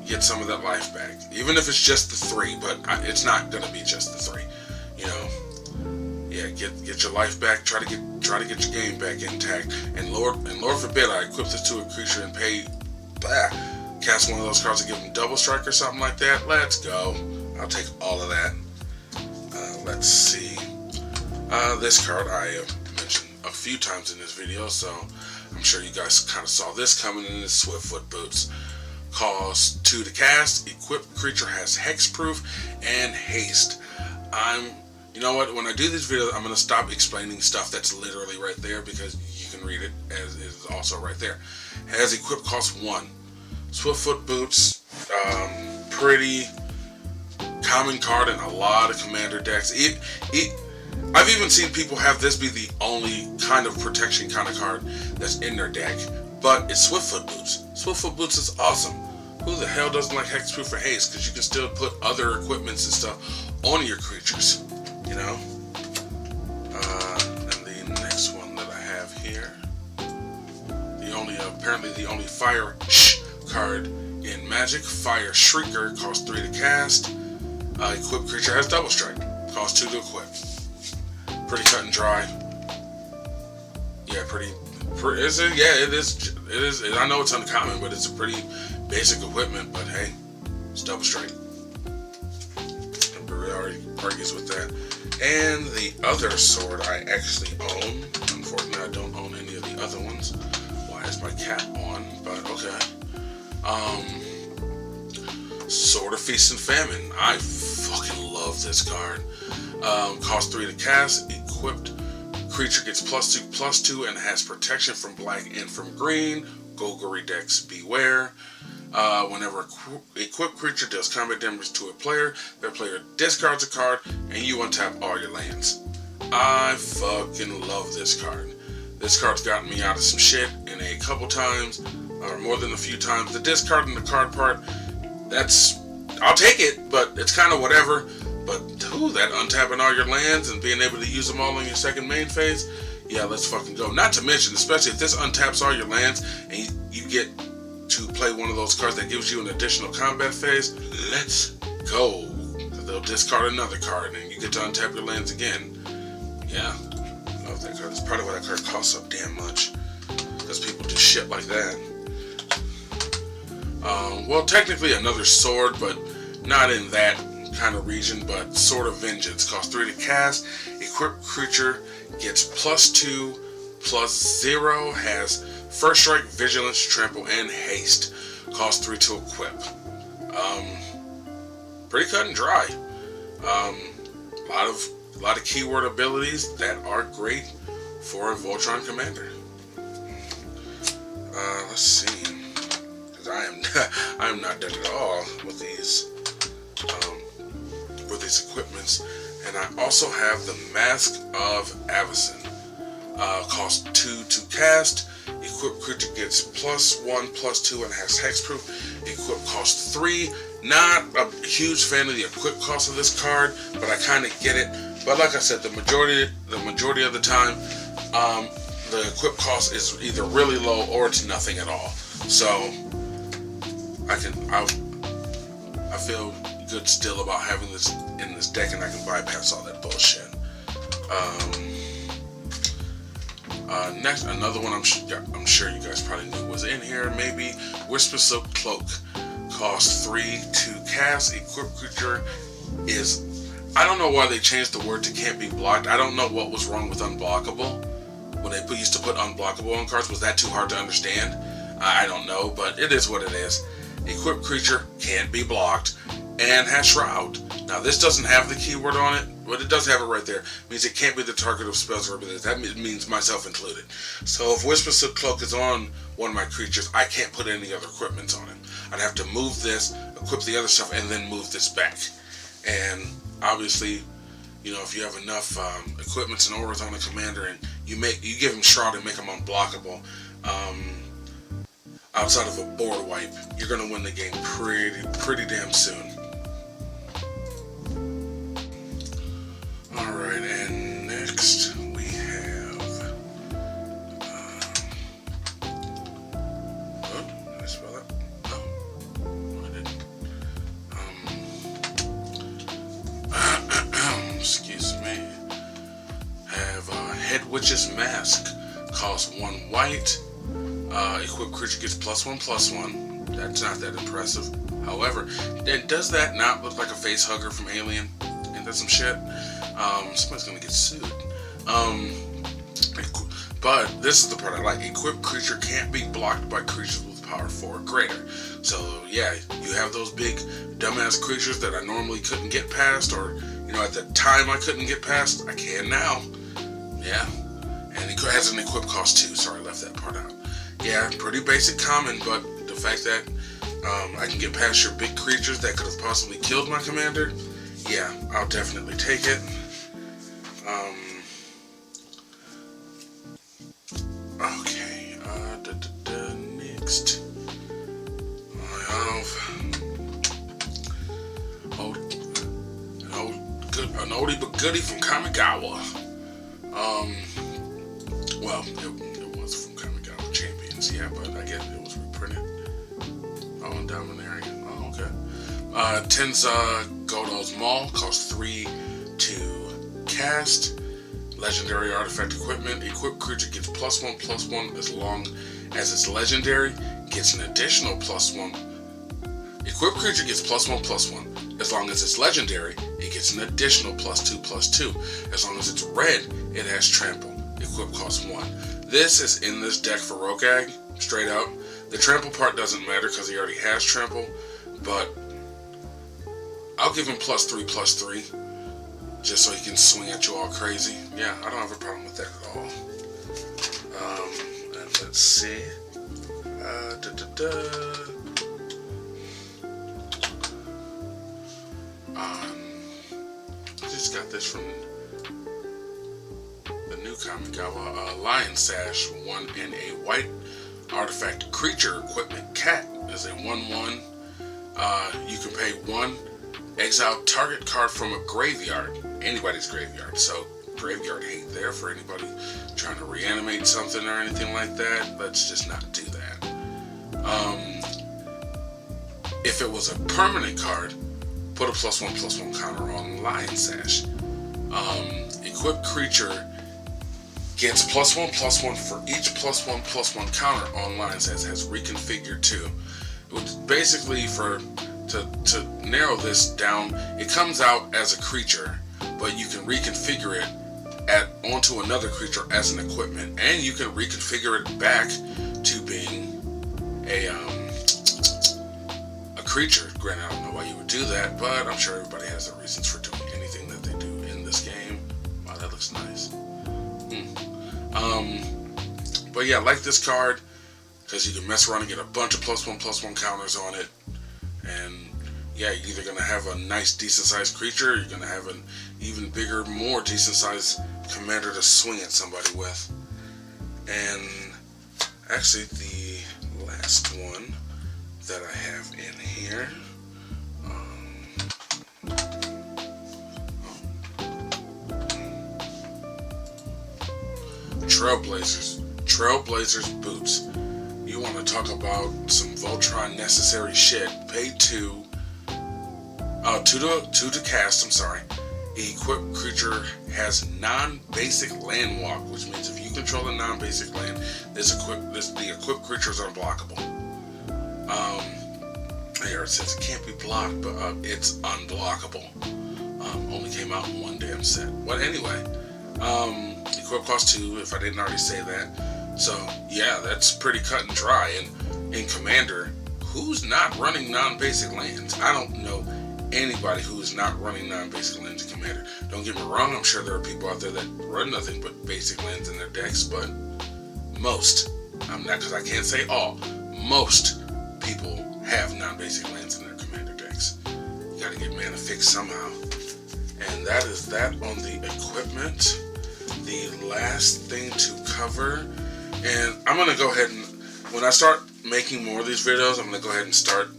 get some of that life back. Even if it's just the 3, but it's not gonna be just the 3. You know, yeah, get your life back. Try to get your game back intact. And Lord forbid I equip this to a creature and cast one of those cards and give them double strike or something like that. Let's go. I'll take all of that. Let's see. This card I have mentioned a few times in this video, so I'm sure you guys kind of saw this coming in. This Swiftfoot Boots. Costs 2 to cast. Equipped creature has hexproof and haste. You know what? When I do these videos, I'm going to stop explaining stuff that's literally right there, because you can read it as it is also right there. Has equipped cost 1. Swiftfoot Boots, pretty common card in a lot of commander decks. I've even seen people have this be the only kind of protection kind of card that's in their deck, but it's Swiftfoot Boots. Swiftfoot Boots is awesome. Who the hell doesn't like hexproof or haste? Because you can still put other equipments and stuff on your creatures, you know? And the next one that I have here, apparently the only fire card in Magic, Fire Shrieker, costs 3 to cast. Equipped creature has double strike, costs 2 to equip. Pretty cut and dry. Yeah, it is. I know it's uncommon, but it's a pretty basic equipment. But hey, it's double strike. Everybody already argues with that. And the other sword I actually own. Unfortunately, I don't own any of the other ones. Why is my cat on? But okay. Sword of Feast and Famine. I fucking love this card. Costs 3 to cast. Equipped creature gets +2/+2 and has protection from black and from green. Golgari decks beware. Whenever equipped creature does combat damage to a player, their player discards a card and you untap all your lands. I fucking love this card. This card's gotten me out of some shit in a couple times, or more than a few times. The discard and the card part, I'll take it, but it's kind of whatever. But that untapping all your lands and being able to use them all in your second main phase, yeah, let's fucking go. Not to mention, especially if this untaps all your lands and you get to play one of those cards that gives you an additional combat phase, let's go. They'll discard another card and you get to untap your lands again. Yeah, I love that card. That's probably why that card costs so damn much, because people do shit like that. Well, technically another sword, but not in that kind of region. But Sword of Vengeance, costs 3 to cast. Equipped creature gets +2/+0, has first strike, vigilance, trample, and haste. Costs 3 to equip. Pretty cut and dry. A lot of keyword abilities that are great for a Voltron commander. Let's see, because I am not done at all with these equipments. And I also have the Mask of Avacyn. Costs 2 to cast. Equipped creature gets +1/+2 and has hexproof. Equip costs 3. Not a huge fan of the equip cost of this card, but I kind of get it. But like I said, the majority of the time, the equip cost is either really low or it's nothing at all. So I feel good still about having this in this deck, and I can bypass all that bullshit. Next, another one I'm sure you guys probably knew was in here. Maybe Whispersilk Cloak, costs 3 to cast. Equipped creature is, I don't know why they changed the word to can't be blocked. I don't know what was wrong with unblockable, when they used to put unblockable on cards. Was that too hard to understand? I don't know, but it is what it is. Equipped creature can't be blocked and has Shroud. Now this doesn't have the keyword on it, but it does have it right there. It means it can't be the target of spells or abilities. That means myself included. So if Whisper Cloak is on one of my creatures, I can't put any other equipments on it. I'd have to move this, equip the other stuff, and then move this back. And obviously, you know, if you have enough equipments and auras on a commander, and you give him Shroud and make him unblockable, outside of a board wipe, you're gonna win the game pretty damn soon. All right, and next we have. Oh, did I spell that? No, I didn't. Excuse me. Have Head Witch's Mask. Costs 1 white. Equipped creature gets +1/+1. That's not that impressive. However, does that not look like a face hugger from Alien? Ain't that some shit? Somebody's gonna get sued. But this is the part I like. Equipped creature can't be blocked by creatures with power 4 or greater. So yeah, you have those big dumbass creatures that I normally couldn't get past, or you know, at the time I couldn't get past. I can now. Yeah, and it has an equip cost too. Sorry, I left that part out. Yeah, pretty basic common, but the fact that I can get past your big creatures that could have possibly killed my commander, yeah, I'll definitely take it. Okay, next I have an oldie but goodie from Kamigawa. Well, it was from Kamigawa Champions, yeah, but I guess it was reprinted. Oh, and Dominaria. Oh, okay. Tenza Godol's Maul costs 3 to cast. Legendary artifact equipment. Equipped creature gets +1/+1 as long as it's legendary. Gets an additional +1. Equipped creature gets +1/+1 as long as it's legendary. It gets an additional +2/+2. As long as it's red, it has trample. Equip costs 1. This is in this deck for Rograkh, straight out. The trample part doesn't matter because he already has trample, but I'll give him +3/+3 just so he can swing at you all crazy. Yeah, I don't have a problem with that at all. And let's see. I just got this from the new Kamigawa. Lion Sash, 1 and a white artifact creature equipment. Cat is a 1/1. You can pay 1, exile target card from a graveyard, anybody's graveyard. So graveyard hate there for anybody trying to reanimate something or anything like that. Let's just not do that. If it was a permanent card, put a +1/+1 counter on Lion Sash. Equipped creature gets +1/+1 for each +1/+1 counter on Lion Sash. Has reconfigured too. Basically, to narrow this down, it comes out as a creature, but you can reconfigure it onto another creature as an equipment, and you can reconfigure it back to being a creature. Granted, I don't know why you would do that, but I'm sure everybody has their reasons for doing anything that they do in this game. Wow, that looks nice. But yeah, I like this card because you can mess around and get a bunch of +1/+1 counters on it. And yeah, you're either going to have a nice decent sized creature, or you're going to have an even bigger, more decent sized commander to swing at somebody with. And actually the last one that I have in here, Trailblazers boots. You want to talk about some Voltron necessary shit. Pay 2 to cast, I'm sorry. Equipped creature has non-basic land walk, which means if you control a non-basic land, the equipped creature is unblockable. Here it says it can't be blocked, but it's unblockable. Only came out in one damn set. But anyway, Equip cost 2, if I didn't already say that. So, yeah, that's pretty cut and dry. And in Commander, who's not running non-basic lands? I don't know anybody who is not running non-basic lands in Commander. Don't get me wrong, I'm sure there are people out there that run nothing but basic lands in their decks, but most, I'm not, because I can't say all, most people have non-basic lands in their Commander decks. You gotta get mana fixed somehow. And that is that on the equipment. The last thing to cover, and I'm gonna go ahead and, when I start making more of these videos, I'm gonna go ahead and start,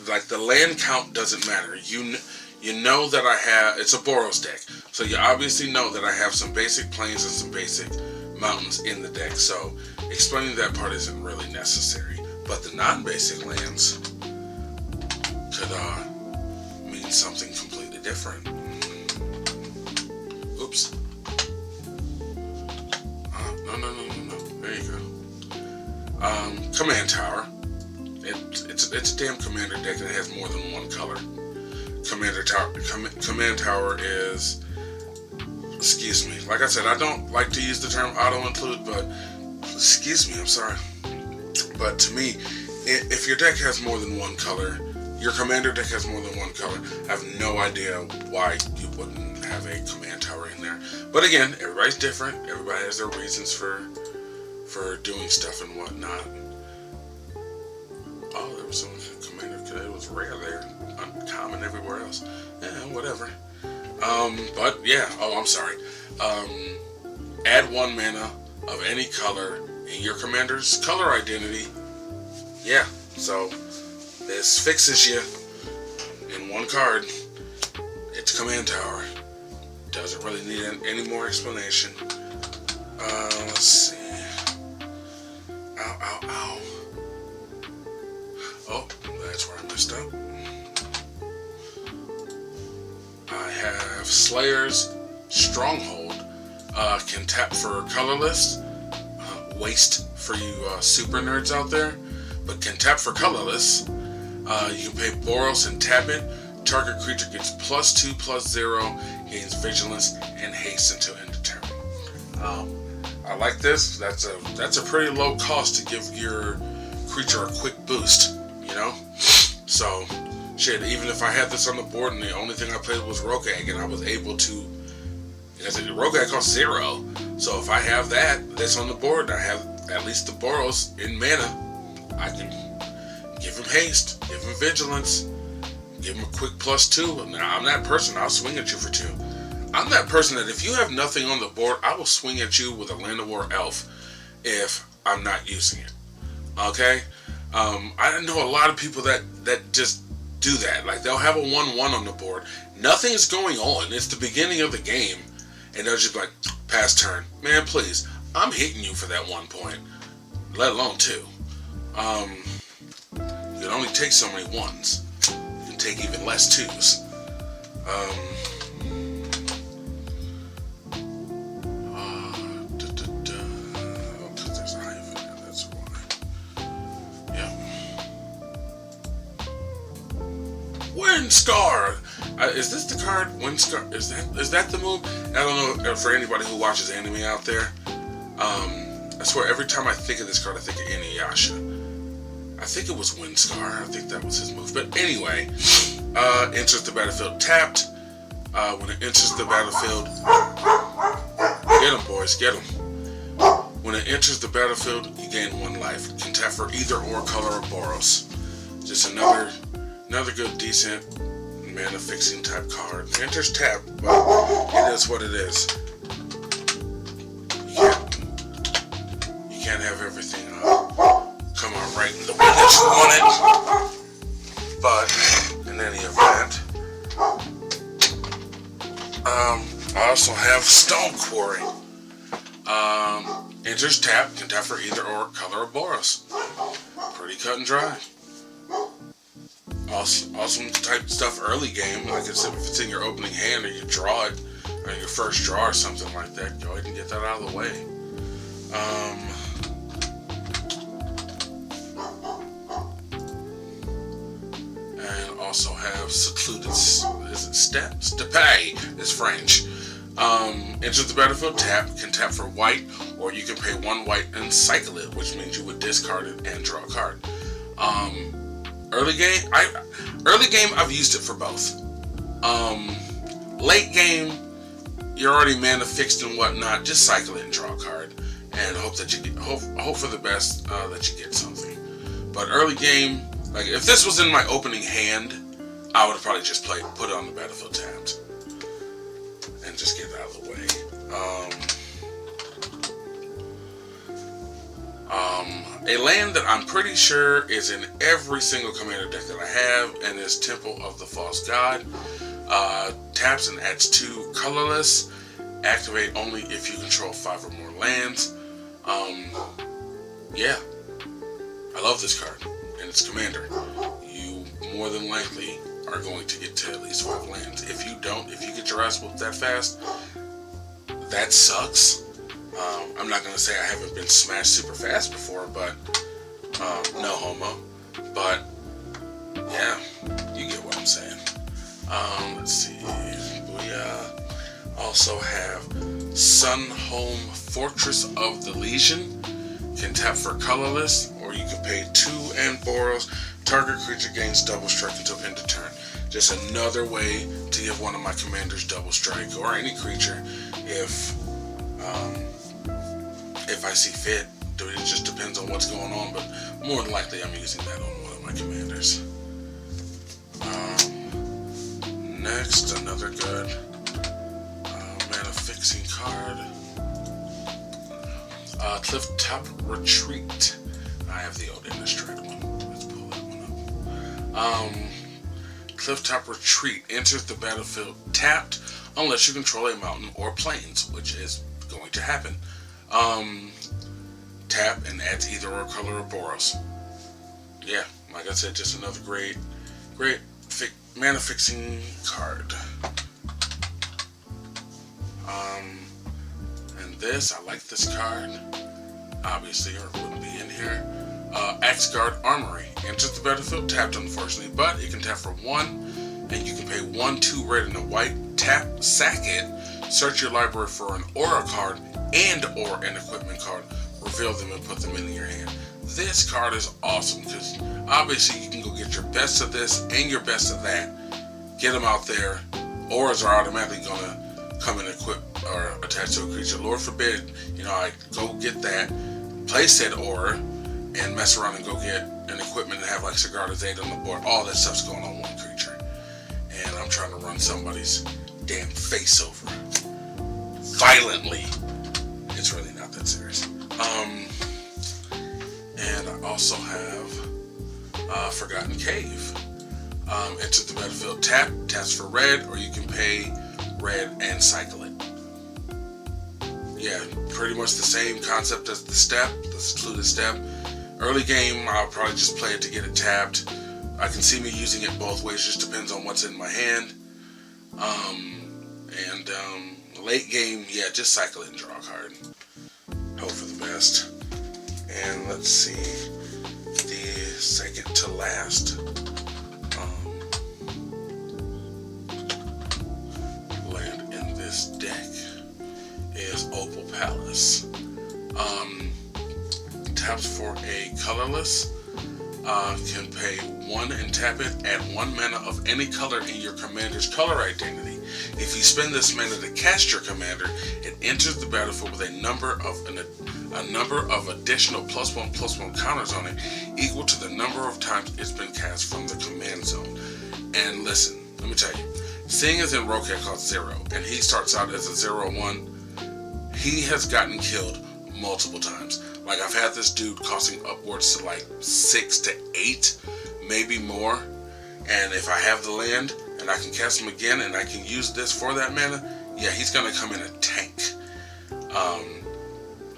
like, the land count doesn't matter. You know that I have, it's a Boros deck, so you obviously know that I have some basic plains and some basic mountains in the deck, so explaining that part isn't really necessary. But the non-basic lands could mean something completely different. Oops. No. There you go. Command Tower. It's a damn commander deck that has more than one color. Command Tower is, excuse me, like I said, I don't like to use the term auto-include, but, excuse me, I'm sorry. But to me, if your deck has more than one color, your commander deck has more than one color, I have no idea why you wouldn't have a Command Tower in there. But again, everybody's different. Everybody has their reasons for doing stuff and whatnot. Oh, there was some commander, it was rare there, uncommon everywhere else. Yeah, whatever. But yeah, oh, I'm sorry. Add 1 mana of any color in your commander's color identity. Yeah, so this fixes you in 1 card. It's Command Tower. Doesn't really need any more explanation. Let's see. Ow. Oh, that's where I messed up. I have Slayer's Stronghold. Can tap for colorless. Waste for you super nerds out there. But can tap for colorless. You can pay Boros and tap it. Target creature gets +2/+0, gains vigilance and haste until indeterminate. I like this. That's a pretty low cost to give your creature a quick boost, you know? So, shit, even if I had this on the board and the only thing I played was Rograkh, and I was able to, because Rograkh costs 0, so if I have that's on the board, I have at least the Boros in mana, I can give him haste, give him vigilance, give him a quick +2. Now, I'm that person, I'll swing at you for 2. I'm that person that if you have nothing on the board, I will swing at you with a Land of War Elf if I'm not using it. Okay? I know a lot of people that just do that. Like, they'll have a 1/1 on the board. Nothing's going on. It's the beginning of the game. And they'll just be like, pass turn. Man, please. I'm hitting you for that 1 point. Let alone 2. You can only take so many 1s. You can take even less 2s. Windscar! Is this the card? Windscar? Is that the move? I don't know for anybody who watches anime out there. I swear every time I think of this card, I think of Inuyasha. I think it was Windscar. I think that was his move. But anyway, enters the battlefield tapped. When it enters the battlefield, get him, boys, get him. When it enters the battlefield, you gain 1 life. Can tap for either or color of Boros. Just another good, decent mana fixing type card. It enters tap, but it is what it is. You can't have everything come out right in the way that you want it. But in any event, I also have Stone Quarry. Enters tap, can tap for either or color of Boros. Pretty cut and dry. Awesome type stuff early game. Like I said, if it's in your opening hand or you draw it, or your first draw or something like that, go ahead and get that out of the way. And also have Secluded, is it Steppe? Steppe is French. Enter the battlefield, can tap for white, or you can pay 1 white and cycle it, which means you would discard it and draw a card. Early game, I've used it for both. Late game, you're already mana fixed and whatnot. Just cycle it and draw a card, and hope that you get hope for the best that you get something. But early game, like if this was in my opening hand, I would have probably just put it on the battlefield tapped and just get it out of the way. A land that I'm pretty sure is in every single commander deck that I have, and is Temple of the False God. Taps and adds 2 colorless. Activate only if you control 5 or more lands. Yeah, I love this card and its commander. You more than likely are going to get to at least 5 lands. If you don't, if you get your ass whooped that fast, that sucks. I'm not going to say I haven't been smashed super fast before, but no homo. But yeah, you get what I'm saying. Let's see. We also have Sunhome Fortress of the Legion. Can tap for colorless, or you can pay 2 and Boros. Target creature gains double strike until end of turn. Just another way to give one of my commanders double strike, or any creature, if I see fit. It just depends on what's going on, but more than likely I'm using that on one of my commanders. Next, another good mana fixing card. Clifftop Retreat. I have the old Innistrad one. Let's pull that one up. Clifftop Retreat enters the battlefield tapped unless you control a mountain or plains, which is going to happen. Tap and adds either or color or Boros. Yeah, like I said, just another great mana fixing card. And this, I like this card. Obviously, or it wouldn't be in here. Axeguard Armory. Enters the battlefield tapped, unfortunately, but it can tap for 1, and you can pay 1, 2 red and a white. Tap, sack it, search your library for an aura card and or an equipment card. Reveal them and put them in your hand. This card is awesome because obviously you can go get your best of this and your best of that. Get them out there. Auras are automatically going to come and equip or attach to a creature. Lord forbid, I go get that, play said aura, and mess around and go get an equipment and have like Sigarda's 8 on the board. All that stuff's going on one creature. And I'm trying to run somebody's damn face over violently. It's really not that serious. And I also have Forgotten Cave. Enter the battlefield taps for red, or you can pay red and cycle it. Yeah, pretty much the same concept as the secluded step. Early game, I'll probably just play it to get it tapped. I can see me using it both ways, just depends on what's in my hand. Late game, yeah, just cycle it and draw a card. Hope for the best. And let's see, the second to last land in this deck is Opal Palace. Taps for a colorless, can pay 1 and tap it, add 1 mana of any color in your commander's color identity. If you spend this mana to cast your commander, it enters the battlefield with a number of additional +1/+1 counters on it, equal to the number of times it's been cast from the command zone. And listen, let me tell you, seeing as in Rograkh costs 0, and he starts out as a 0/1, he has gotten killed multiple times. Like, I've had this dude costing upwards to like 6 to 8, maybe more. And if I have the land and I can cast him again and I can use this for that mana, yeah, he's gonna come in a tank.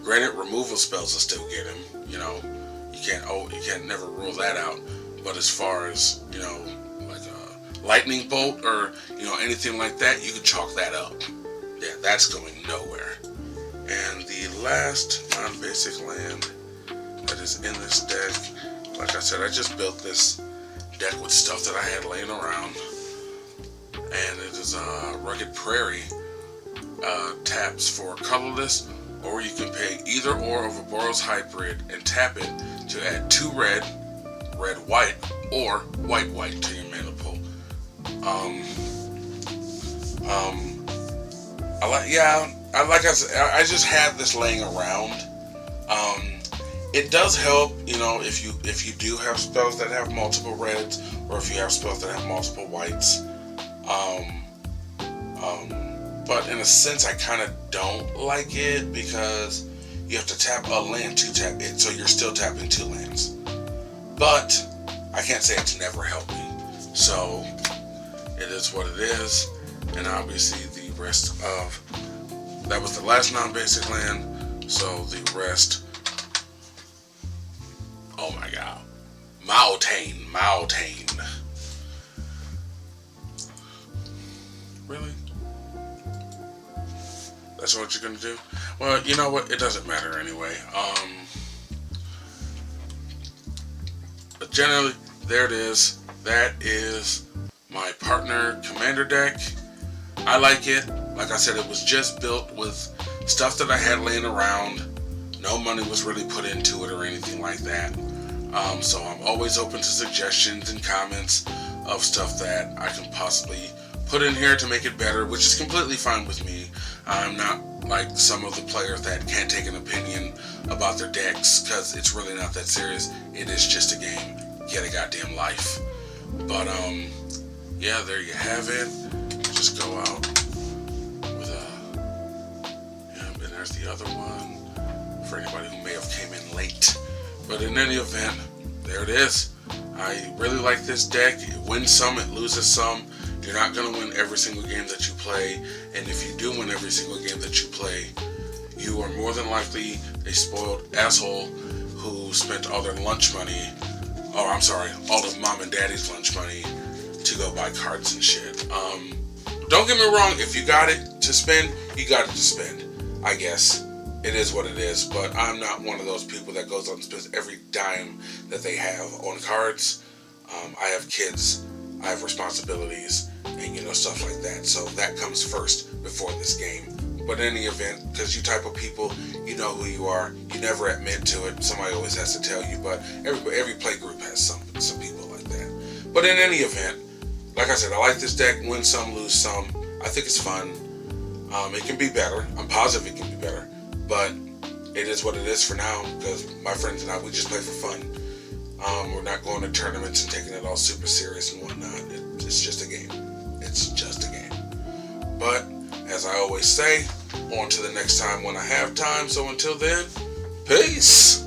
Granted, removal spells will still get him. You can't never rule that out. But as far as like a lightning bolt or anything like that, you can chalk that up. Yeah, that's going nowhere. And the last non-basic land that is in this deck, like I said, I just built this deck with stuff that I had laying around, and it is Rugged Prairie. taps for colorless, or you can pay either or of a Boros hybrid and tap it to add 2 red, red-white, or white-white to your mana pool. I just had this laying around. It does help, if you do have spells that have multiple reds, or if you have spells that have multiple whites. But in a sense, I kind of don't like it because you have to tap a land to tap it, so you're still tapping 2 lands. But I can't say it's never helped me. So it is what it is, and obviously the rest of that was the last non-basic land. So the rest, oh my god, Maltane. Really? That's what you're gonna do? Well, you know what? It doesn't matter anyway. But generally, there it is. That is my partner commander deck. I like it. Like I said, it was just built with stuff that I had laying around. No money was really put into it or anything like that. So I'm always open to suggestions and comments of stuff that I can possibly put in here to make it better, which is completely fine with me. I'm not like some of the players that can't take an opinion about their decks, because it's really not that serious. It is just a game. Get a goddamn life. But yeah, there you have it. Just go out with and there's the other one for anybody who may have came in late. But in any event, there it is. I really like this deck. It wins some, it loses some. You're not going to win every single game that you play, and if you do win every single game that you play, you are more than likely a spoiled asshole who spent all their lunch money, all of mom and daddy's lunch money to go buy cards and shit. Don't get me wrong, if you got it to spend, you got it to spend. I guess it is what it is, but I'm not one of those people that goes out and spends every dime that they have on cards. I have kids, I have responsibilities, and stuff like that. So that comes first before this game. But in any event, because you type of people, you know who you are. You never admit to it. Somebody always has to tell you. But every play group has some people like that. But in any event, like I said, I like this deck. Win some, lose some. I think it's fun. It can be better. I'm positive it can be better. But it is what it is for now, because my friends and I, we just play for fun. We're not going to tournaments and taking it all super serious and whatnot. It's just a game. It's just a game. But, as I always say, on to the next time when I have time. So until then, peace!